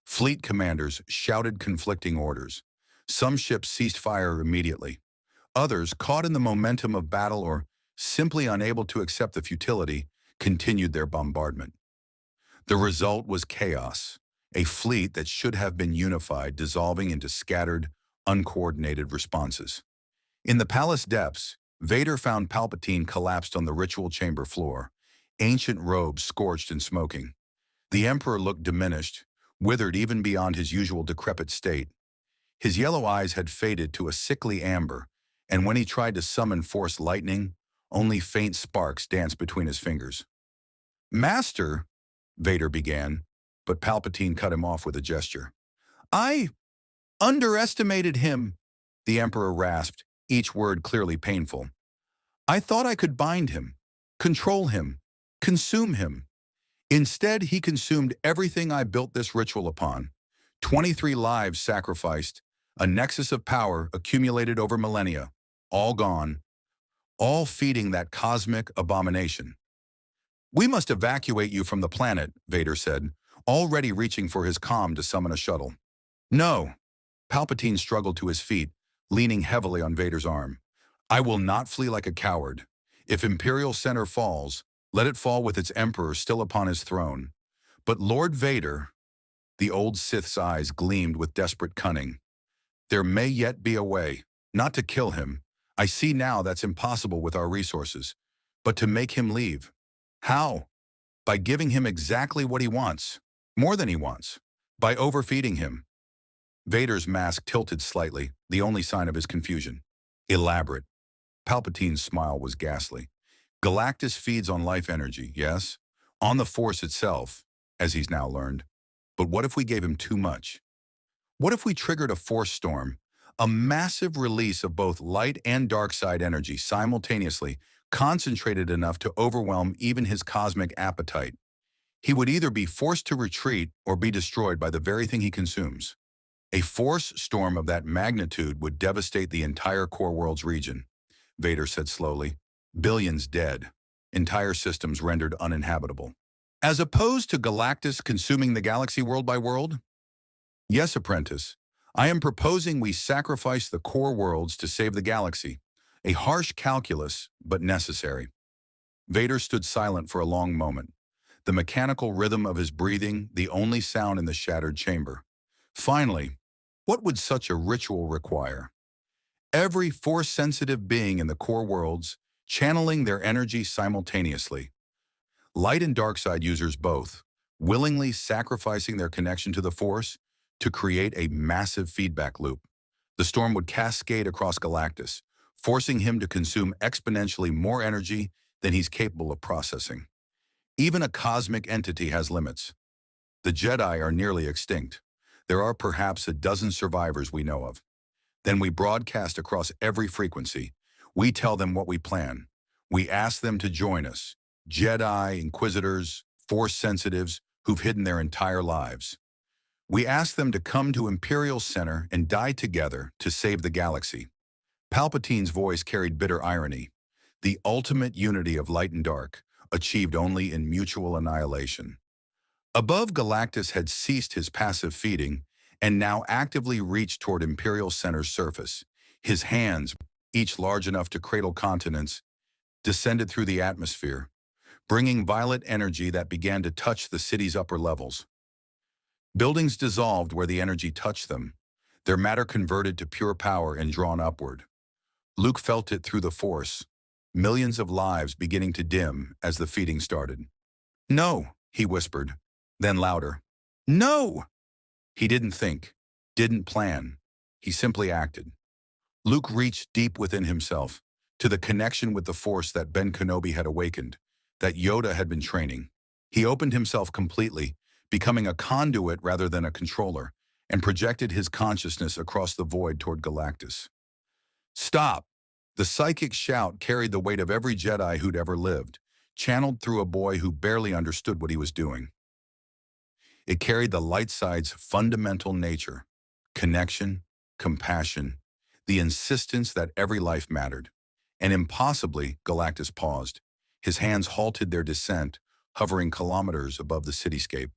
Fleet commanders shouted conflicting orders. Some ships ceased fire immediately. Others, caught in the momentum of battle or simply unable to accept the futility, continued their bombardment. The result was chaos, a fleet that should have been unified dissolving into scattered, uncoordinated responses. In the palace depths, Vader found Palpatine collapsed on the ritual chamber floor, ancient robes scorched and smoking. The Emperor looked diminished, withered even beyond his usual decrepit state. His yellow eyes had faded to a sickly amber, and when he tried to summon Force lightning, only faint sparks danced between his fingers. Master, Vader began, but Palpatine cut him off with a gesture. I underestimated him, the Emperor rasped, each word clearly painful. I thought I could bind him, control him, consume him. Instead, he consumed everything I built this ritual upon. 23 lives sacrificed, a nexus of power accumulated over millennia, all gone, all feeding that cosmic abomination. We must evacuate you from the planet, Vader said, already reaching for his comm to summon a shuttle. No. Palpatine struggled to his feet, leaning heavily on Vader's arm. I will not flee like a coward. If Imperial Center falls, let it fall with its Emperor still upon his throne. But Lord Vader, the old Sith's eyes gleamed with desperate cunning. There may yet be a way, not to kill him. I see now that's impossible with our resources, but to make him leave. How? By giving him exactly what he wants, more than he wants, by overfeeding him. Vader's mask tilted slightly, the only sign of his confusion. Elaborate. Palpatine's smile was ghastly. Galactus feeds on life energy, yes, on the Force itself, as he's now learned. But what if we gave him too much? What if we triggered a Force storm, a massive release of both light and dark side energy simultaneously, concentrated enough to overwhelm even his cosmic appetite? He would either be forced to retreat or be destroyed by the very thing he consumes. A Force storm of that magnitude would devastate the entire core world's region, Vader said slowly. Billions dead, entire systems rendered uninhabitable. As opposed to Galactus consuming the galaxy world by world? Yes, apprentice. I am proposing we sacrifice the core worlds to save the galaxy. A harsh calculus, but necessary. Vader stood silent for a long moment, the mechanical rhythm of his breathing the only sound in the shattered chamber. Finally, what would such a ritual require? every force-sensitive being in the core worlds, channeling their energy simultaneously. Light and dark side users both, willingly sacrificing their connection to the Force to create a massive feedback loop. The storm would cascade across Galactus, forcing him to consume exponentially more energy than he's capable of processing. Even a cosmic entity has limits. The Jedi are nearly extinct. There are perhaps a dozen survivors we know of. Then we broadcast across every frequency. We tell them what we plan. We ask them to join us. Jedi, Inquisitors, Force sensitives who've hidden their entire lives. We ask them to come to Imperial Center and die together to save the galaxy. Palpatine's voice carried bitter irony. The ultimate unity of light and dark, achieved only in mutual annihilation. Above, Galactus had ceased his passive feeding and now actively reached toward Imperial Center's surface. His hands, each large enough to cradle continents, descended through the atmosphere, bringing violet energy that began to touch the city's upper levels. Buildings dissolved where the energy touched them, their matter converted to pure power and drawn upward. Luke felt it through the Force, millions of lives beginning to dim as the feeding started. "No," he whispered, then louder. "No!" He didn't think, didn't plan. He simply acted. Luke reached deep within himself, to the connection with the Force that Ben Kenobi had awakened, that Yoda had been training. He opened himself completely, becoming a conduit rather than a controller, and projected his consciousness across the void toward Galactus. "Stop!" The psychic shout carried the weight of every Jedi who'd ever lived, channeled through a boy who barely understood what he was doing. It carried the light side's fundamental nature: connection, compassion, the insistence that every life mattered. And impossibly, Galactus paused. His hands halted their descent, hovering kilometers above the cityscape.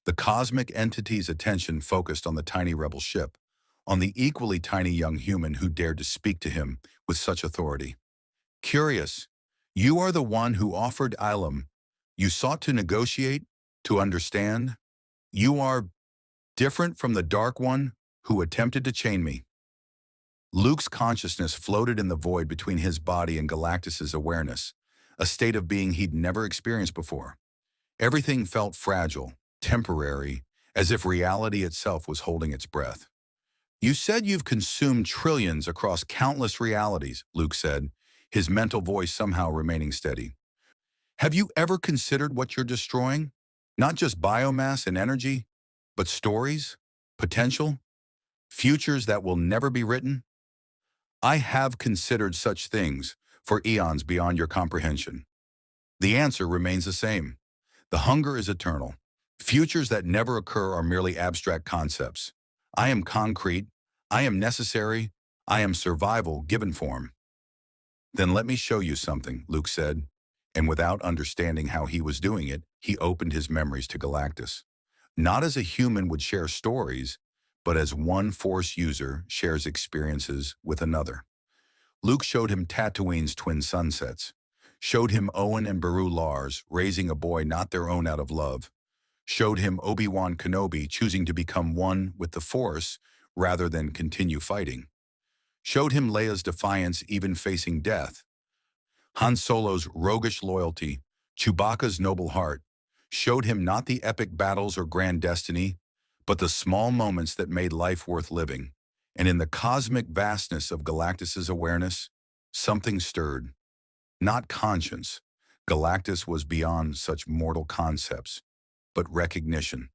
The cosmic entity's attention focused on the tiny rebel ship, on the equally tiny young human who dared to speak to him with such authority. "Curious, you are the one who offered Ilum. You sought to negotiate, to understand. You are different from the Dark One who attempted to chain me." Luke's consciousness floated in the void between his body and Galactus's awareness, a state of being he'd never experienced before. Everything felt fragile, temporary, as if reality itself was holding its breath. "You said you've consumed trillions across countless realities," Luke said, his mental voice somehow remaining steady. "Have you ever considered what you're destroying? Not just biomass and energy, but stories, potential, futures that will never be written?" "I have considered such things for eons beyond your comprehension." The answer remains the same. The hunger is eternal. Futures that never occur are merely abstract concepts. I am concrete. I am necessary. I am survival given form. "Then let me show you something," Luke said, and without understanding how he was doing it, he opened his memories to Galactus. Not as a human would share stories, but as one Force user shares experiences with another. Luke showed him Tatooine's twin sunsets, showed him Owen and Beru Lars raising a boy not their own out of love, showed him Obi-Wan Kenobi choosing to become one with the Force rather than continue fighting, showed him Leia's defiance even facing death, Han Solo's roguish loyalty, Chewbacca's noble heart, showed him not the epic battles or grand destiny, but the small moments that made life worth living. And in the cosmic vastness of Galactus's awareness, something stirred. Not conscience. Galactus was beyond such mortal concepts, but recognition,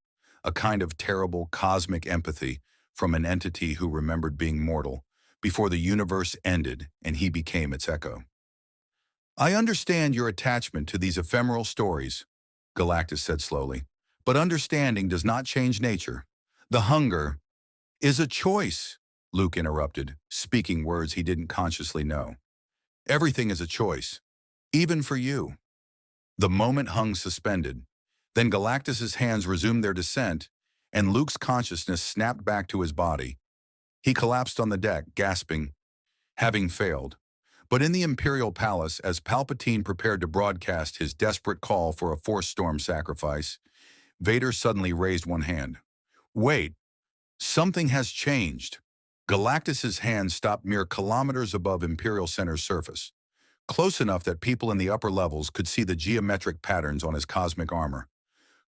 a kind of terrible cosmic empathy from an entity who remembered being mortal before the universe ended and he became its echo. "I understand your attachment to these ephemeral stories," Galactus said slowly, "but understanding does not change nature. The hunger is a choice," Luke interrupted, speaking words he didn't consciously know. "Everything is a choice, even for you." The moment hung suspended. Then Galactus's hands resumed their descent, and Luke's consciousness snapped back to his body. He collapsed on the deck, gasping, having failed. But in the Imperial Palace, as Palpatine prepared to broadcast his desperate call for a Force storm sacrifice, Vader suddenly raised one hand. "Wait, something has changed." Galactus's hand stopped mere kilometers above Imperial Center's surface, close enough that people in the upper levels could see the geometric patterns on his cosmic armor,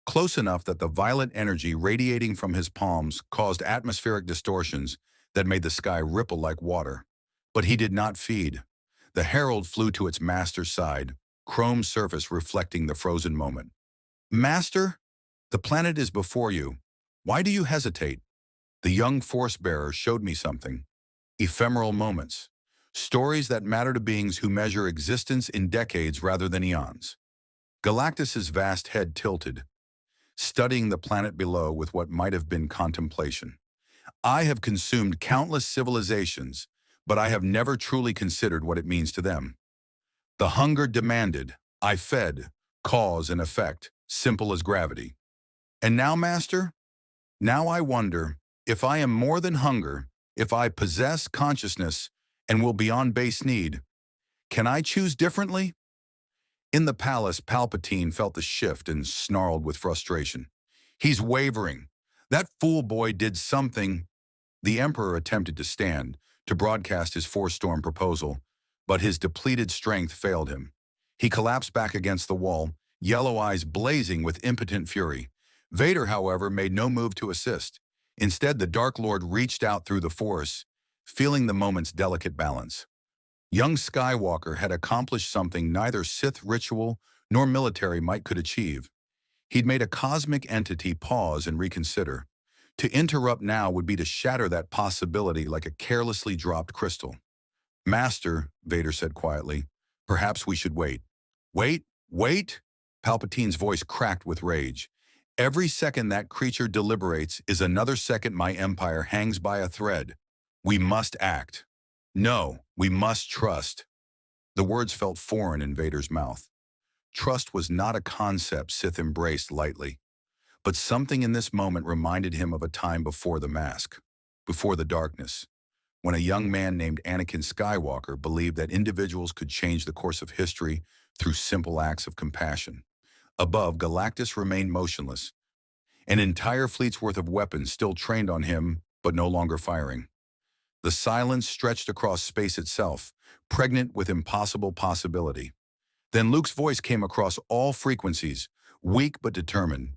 close enough that the violet energy radiating from his palms caused atmospheric distortions that made the sky ripple like water. But he did not feed. The herald flew to its master's side, chrome surface reflecting the frozen moment. Master, the planet is before you. Why do you hesitate? The young force-bearer showed me something. Ephemeral moments. Stories that matter to beings who measure existence in decades rather than eons. Galactus's vast head tilted, studying the planet below with what might have been contemplation. I have consumed countless civilizations, but I have never truly considered what it means to them. The hunger demanded, I fed, cause and effect, simple as gravity. And now, Master? Now I wonder, if I am more than hunger, if I possess consciousness and will beyond base need, can I choose differently? In the palace, Palpatine felt the shift and snarled with frustration. He's wavering. That fool boy did something. The Emperor attempted to stand, to broadcast his Force-Storm proposal, but his depleted strength failed him. He collapsed back against the wall, yellow eyes blazing with impotent fury. Vader, however, made no move to assist. Instead, the Dark Lord reached out through the Force, feeling the moment's delicate balance. Young Skywalker had accomplished something neither Sith ritual nor military might could achieve. He'd made a cosmic entity pause and reconsider. To interrupt now would be to shatter that possibility like a carelessly dropped crystal. Master, Vader said quietly, perhaps we should wait. Wait, wait? Palpatine's voice cracked with rage. Every second that creature deliberates is another second my empire hangs by a thread. We must act. No, we must trust. The words felt foreign in Vader's mouth. Trust was not a concept Sith embraced lightly. But something in this moment reminded him of a time before the mask, before the darkness, when a young man named Anakin Skywalker believed that individuals could change the course of history through simple acts of compassion. Above, Galactus remained motionless. An entire fleet's worth of weapons still trained on him, but no longer firing. The silence stretched across space itself, pregnant with impossible possibility. Then Luke's voice came across all frequencies, weak but determined.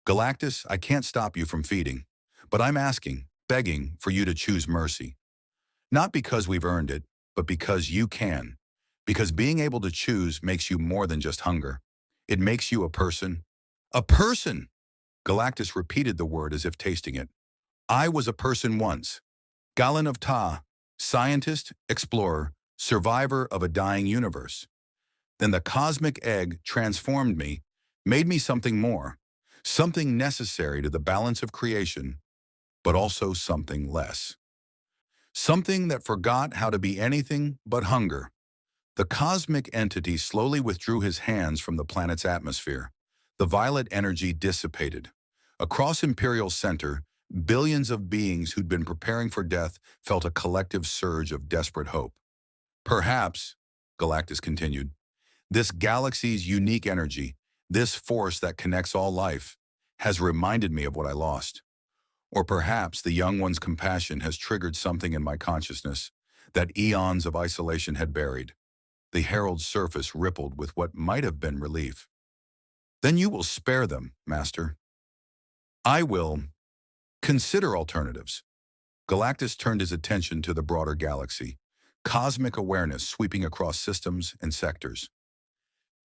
Galactus, I can't stop you from feeding, but I'm asking, begging for you to choose mercy. Not because we've earned it, but because you can. Because being able to choose makes you more than just hunger. It makes you a person. A person! Galactus repeated the word as if tasting it. I was a person once. Galen of Ta, scientist, explorer, survivor of a dying universe. Then the cosmic egg transformed me, made me something more, something necessary to the balance of creation, but also something less. Something that forgot how to be anything but hunger. The cosmic entity slowly withdrew his hands from the planet's atmosphere. The violet energy dissipated. Across Imperial Center, billions of beings who'd been preparing for death felt a collective surge of desperate hope. Perhaps, Galactus continued, this galaxy's unique energy, this force that connects all life, has reminded me of what I lost. Or perhaps the young one's compassion has triggered something in my consciousness that eons of isolation had buried. The herald's surface rippled with what might have been relief. Then you will spare them, Master. I will consider alternatives. Galactus turned his attention to the broader galaxy, cosmic awareness sweeping across systems and sectors.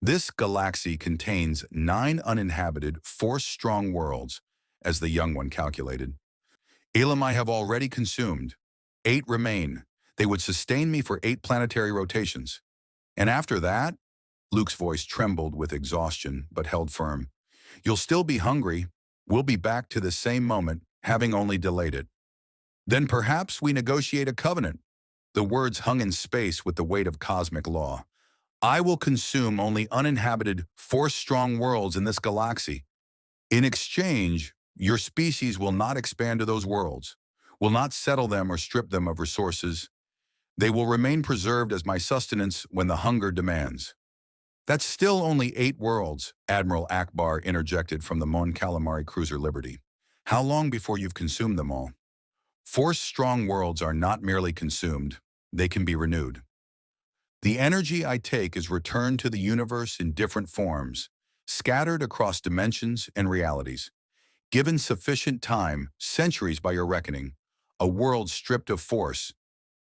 This galaxy contains 9 uninhabited, force-strong worlds, as the young one calculated. Elam I have already consumed. 8 remain. They would sustain me for 8 planetary rotations. And after that, Luke's voice trembled with exhaustion but held firm. You'll still be hungry. We'll be back to the same moment, having only delayed it. Then perhaps we negotiate a covenant. The words hung in space with the weight of cosmic law. I will consume only uninhabited, force-strong worlds in this galaxy. In exchange, your species will not expand to those worlds, will not settle them or strip them of resources. They will remain preserved as my sustenance when the hunger demands. That's still only 8 worlds, Admiral Akbar interjected from the Mon Calamari cruiser Liberty. How long before you've consumed them all? Force-strong worlds are not merely consumed, they can be renewed. The energy I take is returned to the universe in different forms, scattered across dimensions and realities. Given sufficient time, centuries by your reckoning, a world stripped of force,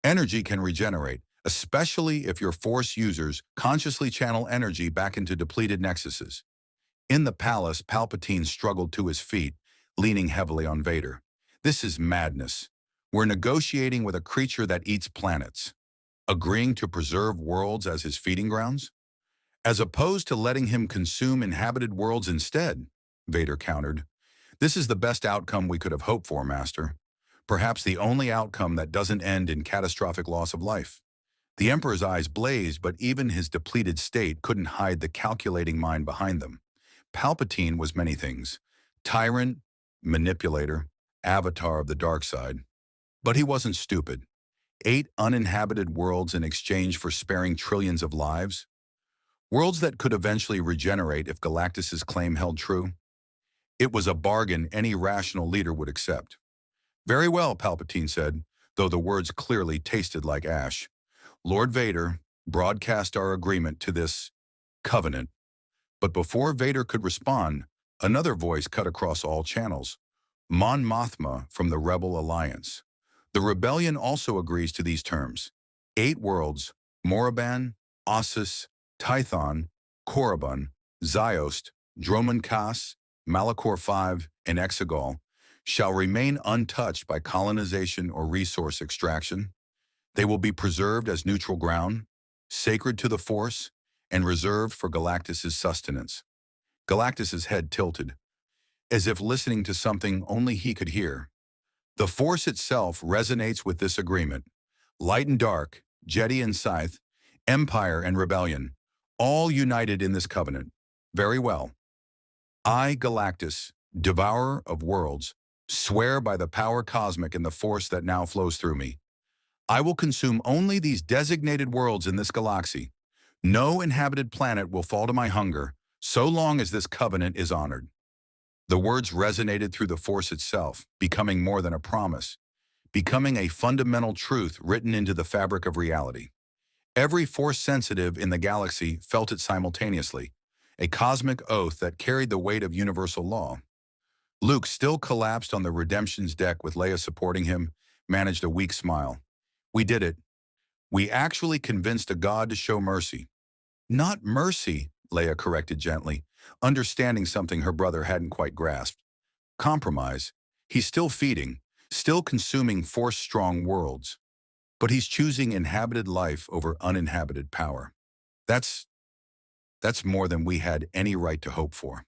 energy can regenerate, especially if your force users consciously channel energy back into depleted nexuses. In the palace, Palpatine struggled to his feet, leaning heavily on Vader. This is madness. We're negotiating with a creature that eats planets, agreeing to preserve worlds as his feeding grounds, as opposed to letting him consume inhabited worlds instead, Vader countered. This is the best outcome we could have hoped for, Master. Perhaps the only outcome that doesn't end in catastrophic loss of life. The Emperor's eyes blazed, but even his depleted state couldn't hide the calculating mind behind them. Palpatine was many things. Tyrant, manipulator, avatar of the dark side. But he wasn't stupid. 8 uninhabited worlds in exchange for sparing trillions of lives? Worlds that could eventually regenerate if Galactus's claim held true? It was a bargain any rational leader would accept. Very well, Palpatine said, though the words clearly tasted like ash. Lord Vader, broadcast our agreement to this covenant. But before Vader could respond, another voice cut across all channels. Mon Mothma from the Rebel Alliance. The rebellion also agrees to these terms. 8 worlds, Moraban, Ossus, Tython, Korriban, Ziost, Droman Kas, Malachor V, and Exegol, shall remain untouched by colonization or resource extraction. They will be preserved as neutral ground, sacred to the Force, and reserved for Galactus's sustenance. Galactus's head tilted, as if listening to something only he could hear. The Force itself resonates with this agreement. Light and dark, Jedi and Sith, Empire and Rebellion, all united in this covenant. Very well. I, Galactus, devourer of worlds, swear by the power cosmic and the Force that now flows through me. I will consume only these designated worlds in this galaxy. No inhabited planet will fall to my hunger, so long as this covenant is honored. The words resonated through the Force itself, becoming more than a promise, becoming a fundamental truth written into the fabric of reality. Every Force sensitive in the galaxy felt it simultaneously, a cosmic oath that carried the weight of universal law. Luke, still collapsed on the Redemption's deck with Leia supporting him, managed a weak smile. We did it. We actually convinced a god to show mercy. Not mercy, Leia corrected gently, understanding something her brother hadn't quite grasped. Compromise. He's still feeding, still consuming Force-strong worlds. But he's choosing inhabited life over uninhabited power. That's more than we had any right to hope for.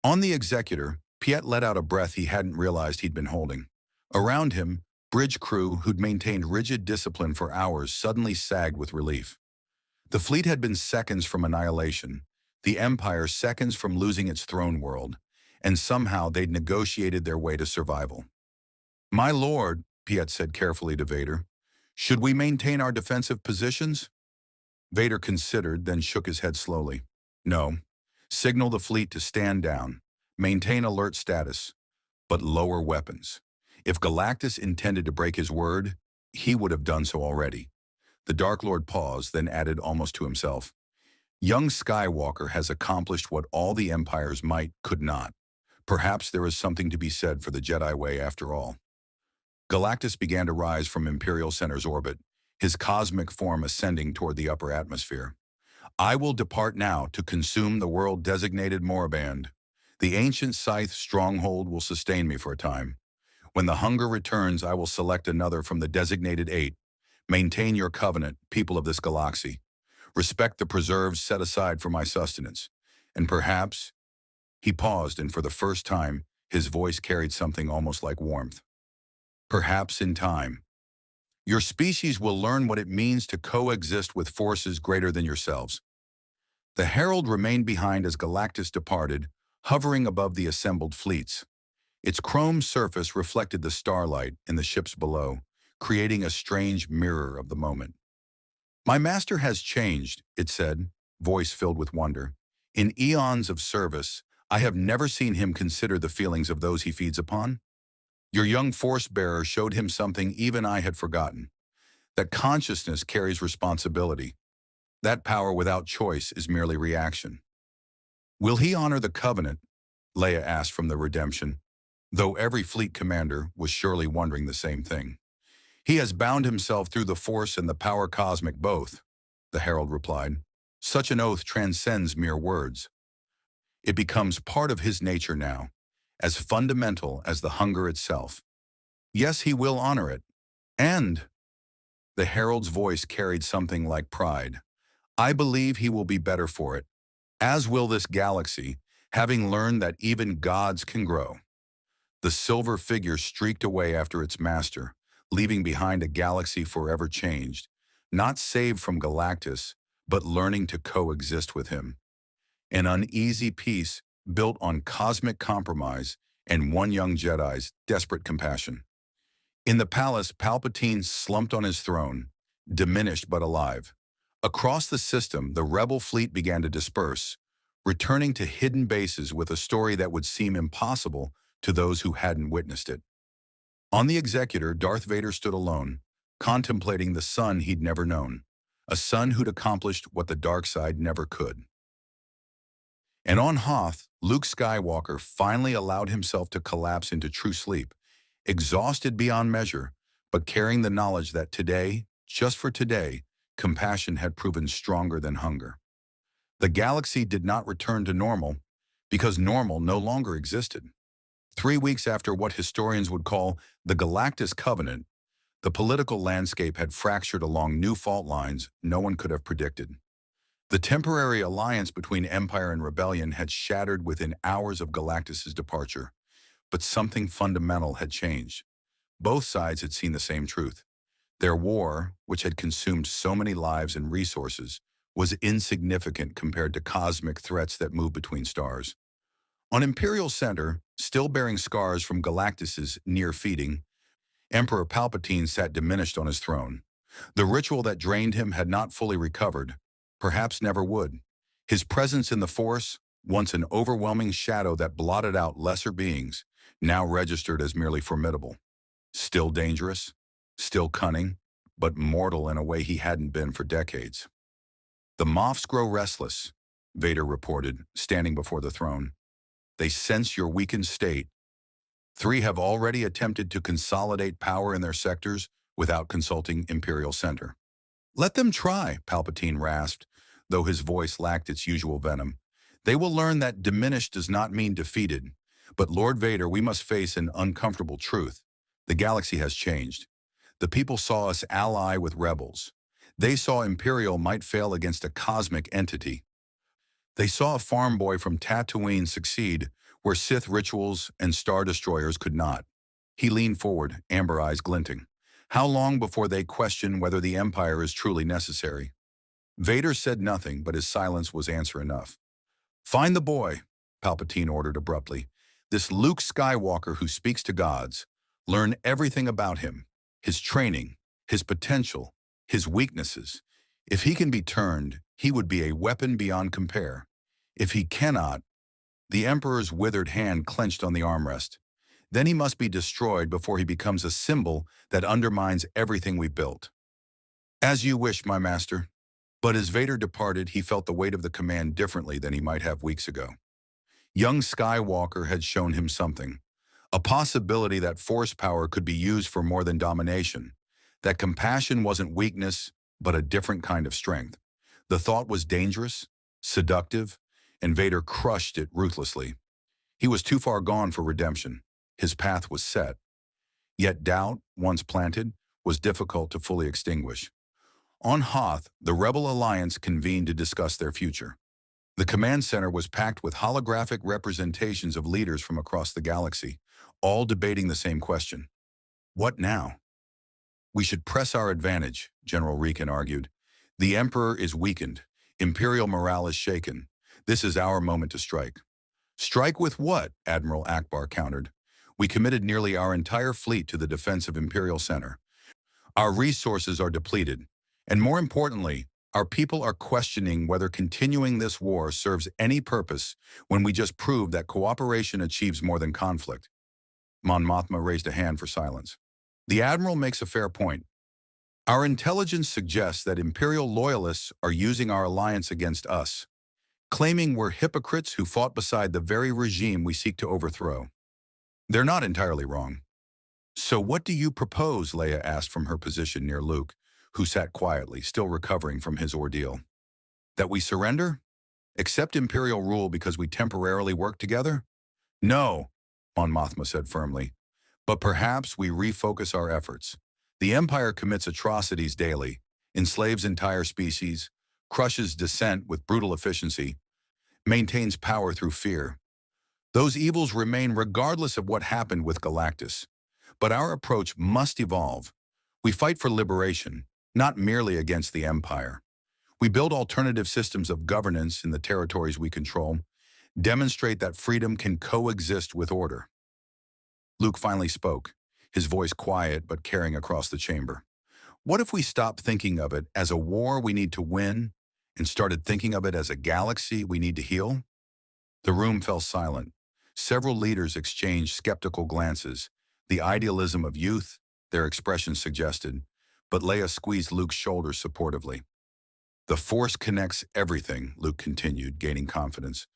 On the Executor, Piet let out a breath he hadn't realized he'd been holding. Around him, bridge crew who'd maintained rigid discipline for hours suddenly sagged with relief. The fleet had been seconds from annihilation, the Empire seconds from losing its throne world, and somehow they'd negotiated their way to survival. My lord, Piet said carefully to Vader, should we maintain our defensive positions? Vader considered, then shook his head slowly. No. Signal the fleet to stand down, maintain alert status, but lower weapons. If Galactus intended to break his word, he would have done so already. The Dark Lord paused, then added almost to himself, young Skywalker has accomplished what all the Empire's might could not. Perhaps there is something to be said for the Jedi way after all. Galactus began to rise from Imperial Center's orbit, his cosmic form ascending toward the upper atmosphere. I will depart now to consume the world-designated Moraband. The ancient Scythe stronghold will sustain me for a time. When the hunger returns, I will select another from the designated 8. Maintain your covenant, people of this galaxy. Respect the preserves set aside for my sustenance. And perhaps, he paused, and for the first time, his voice carried something almost like warmth. Perhaps in time, your species will learn what it means to coexist with forces greater than yourselves. The Herald remained behind as Galactus departed, hovering above the assembled fleets. Its chrome surface reflected the starlight in the ships below, creating a strange mirror of the moment. My master has changed, it said, voice filled with wonder. In eons of service, I have never seen him consider the feelings of those he feeds upon. Your young force-bearer showed him something even I had forgotten, that consciousness carries responsibility. That power without choice is merely reaction. Will he honor the covenant? Leia asked from the redemption, though every fleet commander was surely wondering the same thing. He has bound himself through the force and the power cosmic both, the herald replied. Such an oath transcends mere words. It becomes part of his nature now, as fundamental as the hunger itself. Yes, he will honor it. And the herald's voice carried something like pride. I believe he will be better for it, as will this galaxy, having learned that even gods can grow. The silver figure streaked away after its master, leaving behind a galaxy forever changed, not saved from Galactus, but learning to coexist with him. An uneasy peace built on cosmic compromise and one young Jedi's desperate compassion. In the palace, Palpatine slumped on his throne, diminished but alive. Across the system, the rebel fleet began to disperse, returning to hidden bases with a story that would seem impossible to those who hadn't witnessed it. On the Executor, Darth Vader stood alone, contemplating the son he'd never known, a son who'd accomplished what the dark side never could. And on Hoth, Luke Skywalker finally allowed himself to collapse into true sleep, exhausted beyond measure, but carrying the knowledge that today, just for today, compassion had proven stronger than hunger. The galaxy did not return to normal because normal no longer existed. 3 weeks after what historians would call the Galactus Covenant, the political landscape had fractured along new fault lines no one could have predicted. The temporary alliance between Empire and Rebellion had shattered within hours of Galactus's departure, but something fundamental had changed. Both sides had seen the same truth. Their war, which had consumed so many lives and resources, was insignificant compared to cosmic threats that move between stars. On Imperial Center, still bearing scars from Galactus's near feeding, Emperor Palpatine sat diminished on his throne. The ritual that drained him had not fully recovered, perhaps never would. His presence in the Force, once an overwhelming shadow that blotted out lesser beings, now registered as merely formidable. Still dangerous, still cunning, but mortal in a way he hadn't been for decades. The Moffs grow restless, Vader reported, standing before the throne. They sense your weakened state. 3 have already attempted to consolidate power in their sectors without consulting Imperial Center. Let them try, Palpatine rasped, though his voice lacked its usual venom. They will learn that diminished does not mean defeated. But Lord Vader, we must face an uncomfortable truth. The galaxy has changed. The people saw us ally with rebels. They saw Imperial might fail against a cosmic entity. They saw a farm boy from Tatooine succeed where Sith rituals and Star Destroyers could not. He leaned forward, amber eyes glinting. How long before they question whether the Empire is truly necessary? Vader said nothing, but his silence was answer enough. Find the boy, Palpatine ordered abruptly. This Luke Skywalker who speaks to gods. Learn everything about him, his training, his potential, his weaknesses. If he can be turned, he would be a weapon beyond compare. If he cannot, the Emperor's withered hand clenched on the armrest. Then he must be destroyed before he becomes a symbol that undermines everything we built. As you wish, my master. But as Vader departed, he felt the weight of the command differently than he might have weeks ago. Young Skywalker had shown him something. A possibility that force power could be used for more than domination. That compassion wasn't weakness, but a different kind of strength. The thought was dangerous, seductive, and Vader crushed it ruthlessly. He was too far gone for redemption. His path was set. Yet doubt, once planted, was difficult to fully extinguish. On Hoth, the Rebel Alliance convened to discuss their future. The command center was packed with holographic representations of leaders from across the galaxy, all debating the same question. What now? We should press our advantage, General Rekan argued. The Emperor is weakened. Imperial morale is shaken. This is our moment to strike. Strike with what? Admiral Akbar countered. We committed nearly our entire fleet to the defense of Imperial Center. Our resources are depleted. And more importantly, our people are questioning whether continuing this war serves any purpose when we just proved that cooperation achieves more than conflict. Mon Mothma raised a hand for silence. The Admiral makes a fair point. Our intelligence suggests that Imperial loyalists are using our alliance against us, claiming we're hypocrites who fought beside the very regime we seek to overthrow. They're not entirely wrong. So what do you propose? Leia asked from her position near Luke, who sat quietly, still recovering from his ordeal. That we surrender? Accept Imperial rule because we temporarily work together? No, Mon Mothma said firmly. But perhaps we refocus our efforts. The Empire commits atrocities daily, enslaves entire species, crushes dissent with brutal efficiency, maintains power through fear. Those evils remain regardless of what happened with Galactus. But our approach must evolve. We fight for liberation, not merely against the Empire. We build alternative systems of governance in the territories we control, demonstrate that freedom can coexist with order. Luke finally spoke, his voice quiet but carrying across the chamber. What if we stopped thinking of it as a war we need to win and started thinking of it as a galaxy we need to heal? The room fell silent. Several leaders exchanged skeptical glances, the idealism of youth, their expressions suggested, but Leia squeezed Luke's shoulder supportively. The Force connects everything, Luke continued, gaining confidence.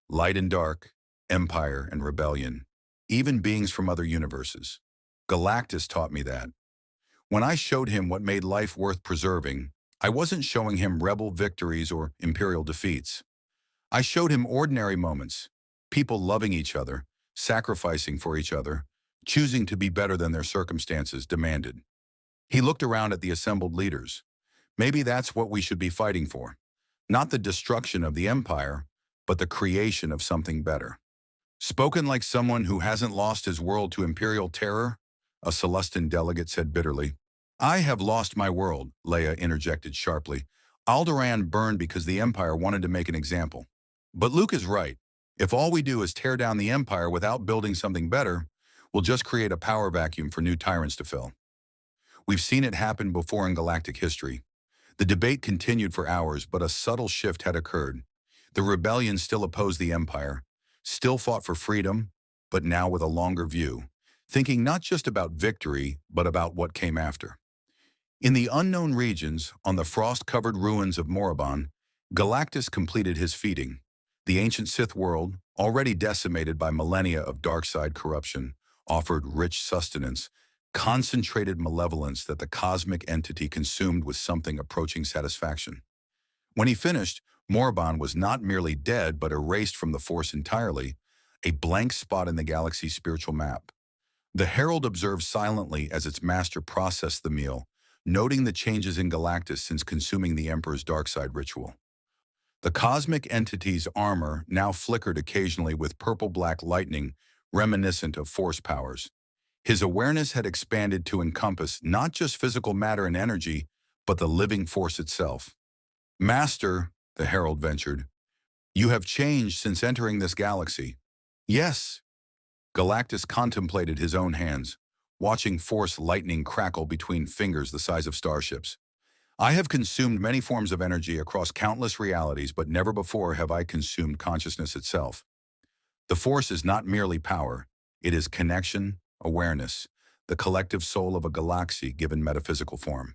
Light and dark, empire and rebellion, even beings from other universes. Galactus taught me that. When I showed him what made life worth preserving, I wasn't showing him rebel victories or imperial defeats. I showed him ordinary moments, people loving each other, sacrificing for each other, choosing to be better than their circumstances demanded. He looked around at the assembled leaders. Maybe that's what we should be fighting for. Not the destruction of the Empire, but the creation of something better. Spoken like someone who hasn't lost his world to Imperial terror, a Celestin delegate said bitterly. I have lost my world, Leia interjected sharply. Alderaan burned because the Empire wanted to make an example. But Luke is right. If all we do is tear down the Empire without building something better, we'll just create a power vacuum for new tyrants to fill. We've seen it happen before in galactic history. The debate continued for hours, but a subtle shift had occurred. The rebellion still opposed the Empire, still fought for freedom, but now with a longer view, thinking not just about victory, but about what came after. In the unknown regions, on the frost-covered ruins of Morabon, Galactus completed his feeding. The ancient Sith world, already decimated by millennia of dark-side corruption, offered rich sustenance, concentrated malevolence that the cosmic entity consumed with something approaching satisfaction. When he finished, Morabon was not merely dead but erased from the Force entirely, a blank spot in the galaxy's spiritual map. The Herald observed silently as its master processed the meal, noting the changes in Galactus since consuming the Emperor's dark-side ritual. The cosmic entity's armor now flickered occasionally with purple-black lightning reminiscent of Force powers. His awareness had expanded to encompass not just physical matter and energy, but the living Force itself. Master, the Herald ventured, you have changed since entering this galaxy. Yes. Galactus contemplated his own hands, watching Force lightning crackle between fingers the size of starships. I have consumed many forms of energy across countless realities, but never before have I consumed consciousness itself. The Force is not merely power, it is connection, awareness, the collective soul of a galaxy given metaphysical form.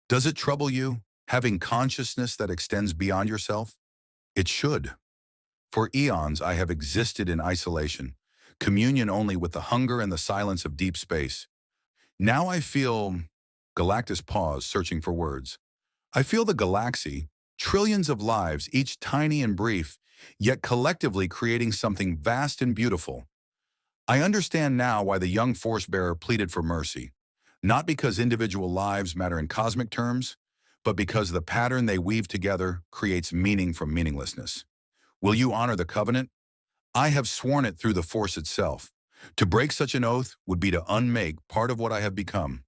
Does it trouble you, having consciousness that extends beyond yourself? It should. For eons I have existed in isolation, communion only with the hunger and the silence of deep space. Now I feel... Galactus paused, searching for words. I feel the galaxy, trillions of lives, each tiny and brief, yet collectively creating something vast and beautiful. I understand now why the young Force-bearer pleaded for mercy, not because individual lives matter in cosmic terms, but because the pattern they weave together creates meaning from meaninglessness. Will you honor the covenant? I have sworn it through the Force itself. To break such an oath would be to unmake part of what I have become.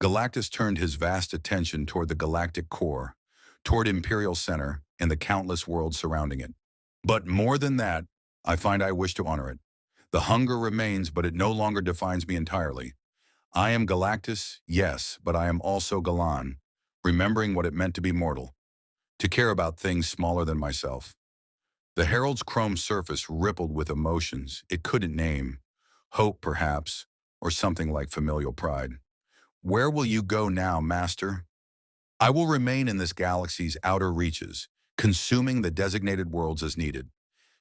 Galactus turned his vast attention toward the galactic core, toward Imperial Center and the countless worlds surrounding it. But more than that, I find I wish to honor it. The hunger remains, but it no longer defines me entirely. I am Galactus, yes, but I am also Galan, remembering what it meant to be mortal, to care about things smaller than myself. The Herald's chrome surface rippled with emotions it couldn't name. Hope, perhaps, or something like familial pride. Where will you go now, Master? I will remain in this galaxy's outer reaches, consuming the designated worlds as needed.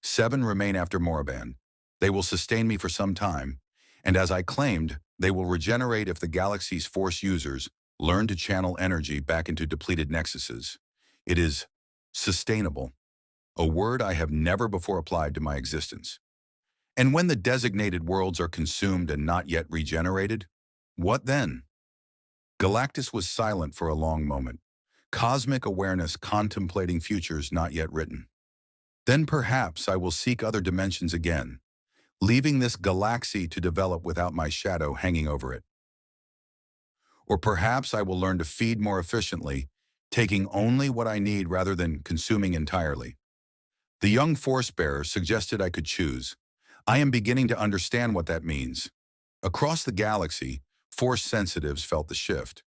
7 remain after Moraband. They will sustain me for some time, and as I claimed, they will regenerate if the galaxy's force users learn to channel energy back into depleted nexuses. It is sustainable, a word I have never before applied to my existence. And when the designated worlds are consumed and not yet regenerated, what then? Galactus was silent for a long moment, cosmic awareness contemplating futures not yet written. Then perhaps I will seek other dimensions again, leaving this galaxy to develop without my shadow hanging over it. Or perhaps I will learn to feed more efficiently, taking only what I need rather than consuming entirely. The young force bearer suggested I could choose. I am beginning to understand what that means. Across the galaxy, force sensitives felt the shift.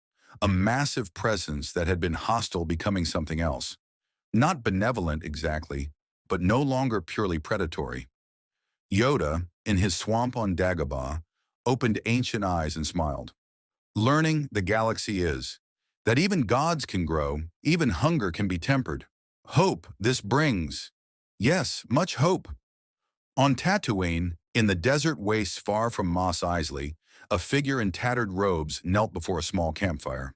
A massive presence that had been hostile becoming something else. Not benevolent exactly, but no longer purely predatory. Yoda, in his swamp on Dagobah, opened ancient eyes and smiled. Learning the galaxy is that even gods can grow, even hunger can be tempered. Hope this brings. Yes, much hope. On Tatooine, in the desert wastes far from Mos Eisley, a figure in tattered robes knelt before a small campfire.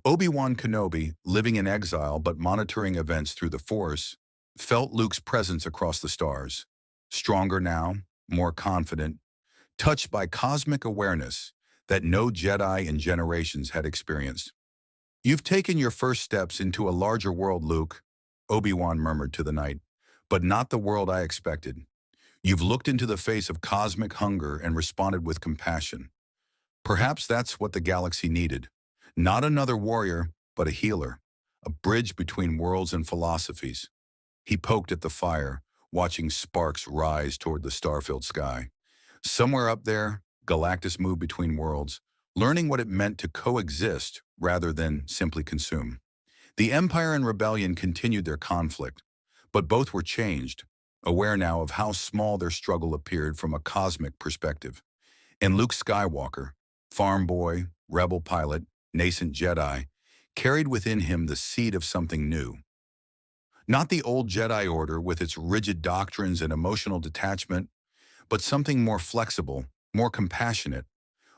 Obi-Wan Kenobi, living in exile but monitoring events through the Force, felt Luke's presence across the stars. Stronger now, more confident, touched by cosmic awareness that no Jedi in generations had experienced. "You've taken your first steps into a larger world, Luke," Obi-Wan murmured to the knight, "but not the world I expected. You've looked into the face of cosmic hunger and responded with compassion. Perhaps that's what the galaxy needed. Not another warrior, but a healer, a bridge between worlds and philosophies." He poked at the fire, watching sparks rise toward the star-filled sky. Somewhere up there, Galactus moved between worlds, learning what it meant to coexist rather than simply consume. The Empire and Rebellion continued their conflict, but both were changed, aware now of how small their struggle appeared from a cosmic perspective. And Luke Skywalker, farm boy, rebel pilot, nascent Jedi, carried within him the seed of something new. Not the old Jedi Order with its rigid doctrines and emotional detachment, but something more flexible, more compassionate,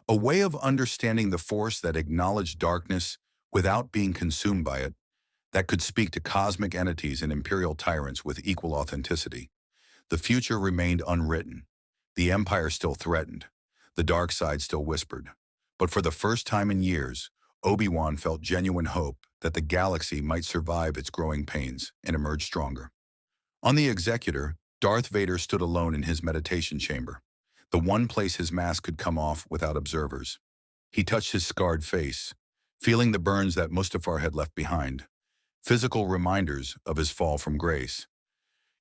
a way of understanding the Force that acknowledged darkness without being consumed by it, that could speak to cosmic entities and imperial tyrants with equal authenticity. The future remained unwritten. The Empire still threatened. The dark side still whispered. But for the first time in years, Obi-Wan felt genuine hope that the galaxy might survive its growing pains and emerge stronger. On the Executor, Darth Vader stood alone in his meditation chamber, the one place his mask could come off without observers. He touched his scarred face, feeling the burns that Mustafar had left behind, physical reminders of his fall from grace.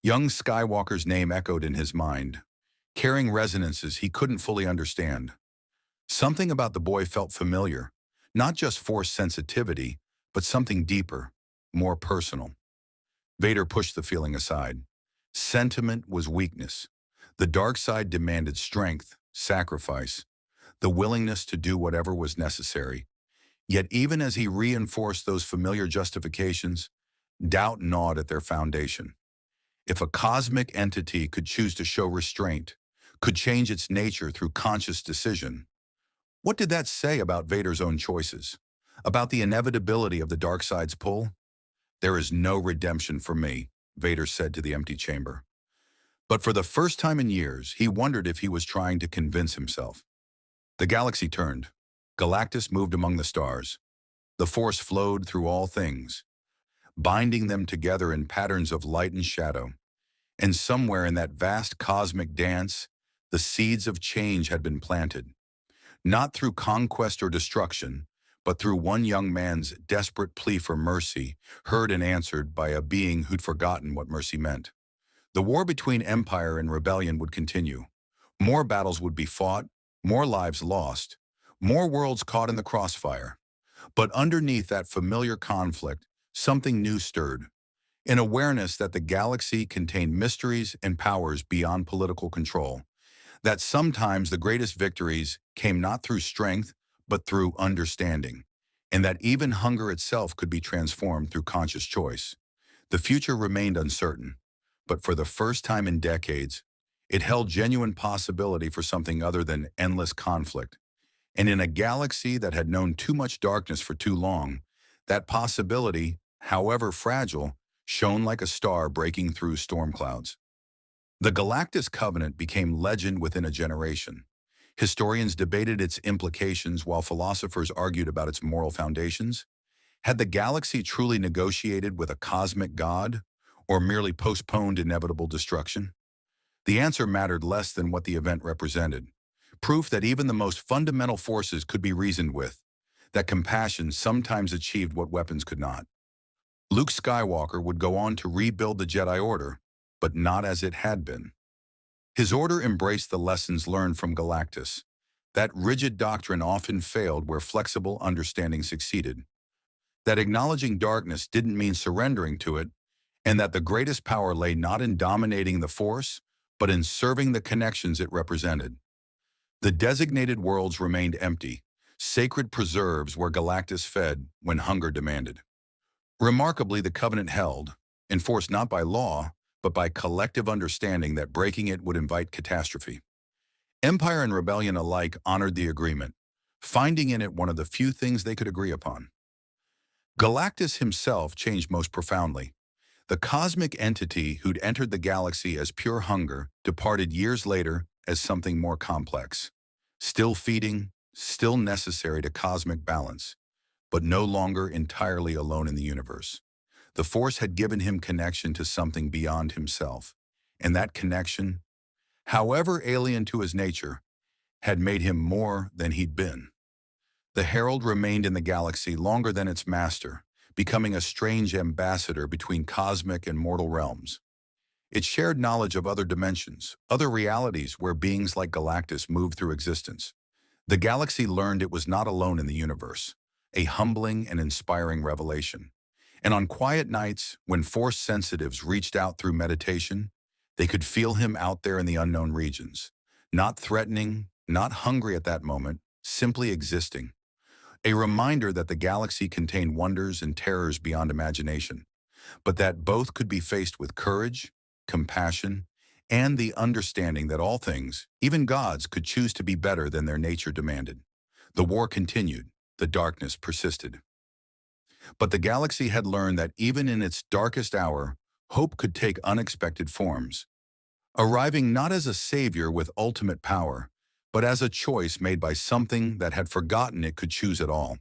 Young Skywalker's name echoed in his mind, carrying resonances he couldn't fully understand. Something about the boy felt familiar, not just Force sensitivity, but something deeper, more personal. Vader pushed the feeling aside. Sentiment was weakness. The dark side demanded strength, sacrifice, the willingness to do whatever was necessary. Yet even as he reinforced those familiar justifications, doubt gnawed at their foundation. If a cosmic entity could choose to show restraint, could change its nature through conscious decision, what did that say about Vader's own choices? About the inevitability of the dark side's pull? "There is no redemption for me," Vader said to the empty chamber. But for the first time in years, he wondered if he was trying to convince himself. The galaxy turned. Galactus moved among the stars. The Force flowed through all things, binding them together in patterns of light and shadow. And somewhere in that vast cosmic dance, the seeds of change had been planted. Not through conquest or destruction, but through one young man's desperate plea for mercy, heard and answered by a being who'd forgotten what mercy meant. The war between Empire and Rebellion would continue. More battles would be fought, more lives lost, more worlds caught in the crossfire. But underneath that familiar conflict, something new stirred. An awareness that the galaxy contained mysteries and powers beyond political control, That sometimes the greatest victories came not through strength, but through understanding, and that even hunger itself could be transformed through conscious choice. The future remained uncertain, but for the first time in decades, it held genuine possibility for something other than endless conflict. And in a galaxy that had known too much darkness for too long, that possibility, however fragile, shone like a star breaking through storm clouds. The Galactus Covenant became legend within a generation. Historians debated its implications while philosophers argued about its moral foundations. Had the galaxy truly negotiated with a cosmic god, or merely postponed inevitable destruction? The answer mattered less than what the event represented. Proof that even the most fundamental forces could be reasoned with, that compassion sometimes achieved what weapons could not. Luke Skywalker would go on to rebuild the Jedi Order, but not as it had been. His order embraced the lessons learned from Galactus. That rigid doctrine often failed where flexible understanding succeeded. That acknowledging darkness didn't mean surrendering to it, and that the greatest power lay not in dominating the Force, but in serving the connections it represented. The designated worlds remained empty, sacred preserves where Galactus fed when hunger demanded. Remarkably, the Covenant held, enforced not by law, but by collective understanding that breaking it would invite catastrophe. Empire and rebellion alike honored the agreement, finding in it one of the few things they could agree upon. Galactus himself changed most profoundly. The cosmic entity who'd entered the galaxy as pure hunger departed years later as something more complex. Still feeding, still necessary to cosmic balance, but no longer entirely alone in the universe. The Force had given him connection to something beyond himself, and that connection, however alien to his nature, had made him more than he'd been. The Herald remained in the galaxy longer than its master, becoming a strange ambassador between cosmic and mortal realms. It shared knowledge of other dimensions, other realities where beings like Galactus moved through existence. The galaxy learned it was not alone in the universe, a humbling and inspiring revelation. And on quiet nights, when Force sensitives reached out through meditation, they could feel him out there in the unknown regions, not threatening, not hungry at that moment, simply existing. A reminder that the galaxy contained wonders and terrors beyond imagination, but that both could be faced with courage, compassion, and the understanding that all things, even gods, could choose to be better than their nature demanded. The war continued, the darkness persisted. But the galaxy had learned that even in its darkest hour, hope could take unexpected forms, arriving not as a savior with ultimate power, but as a choice made by something that had forgotten it could choose at all.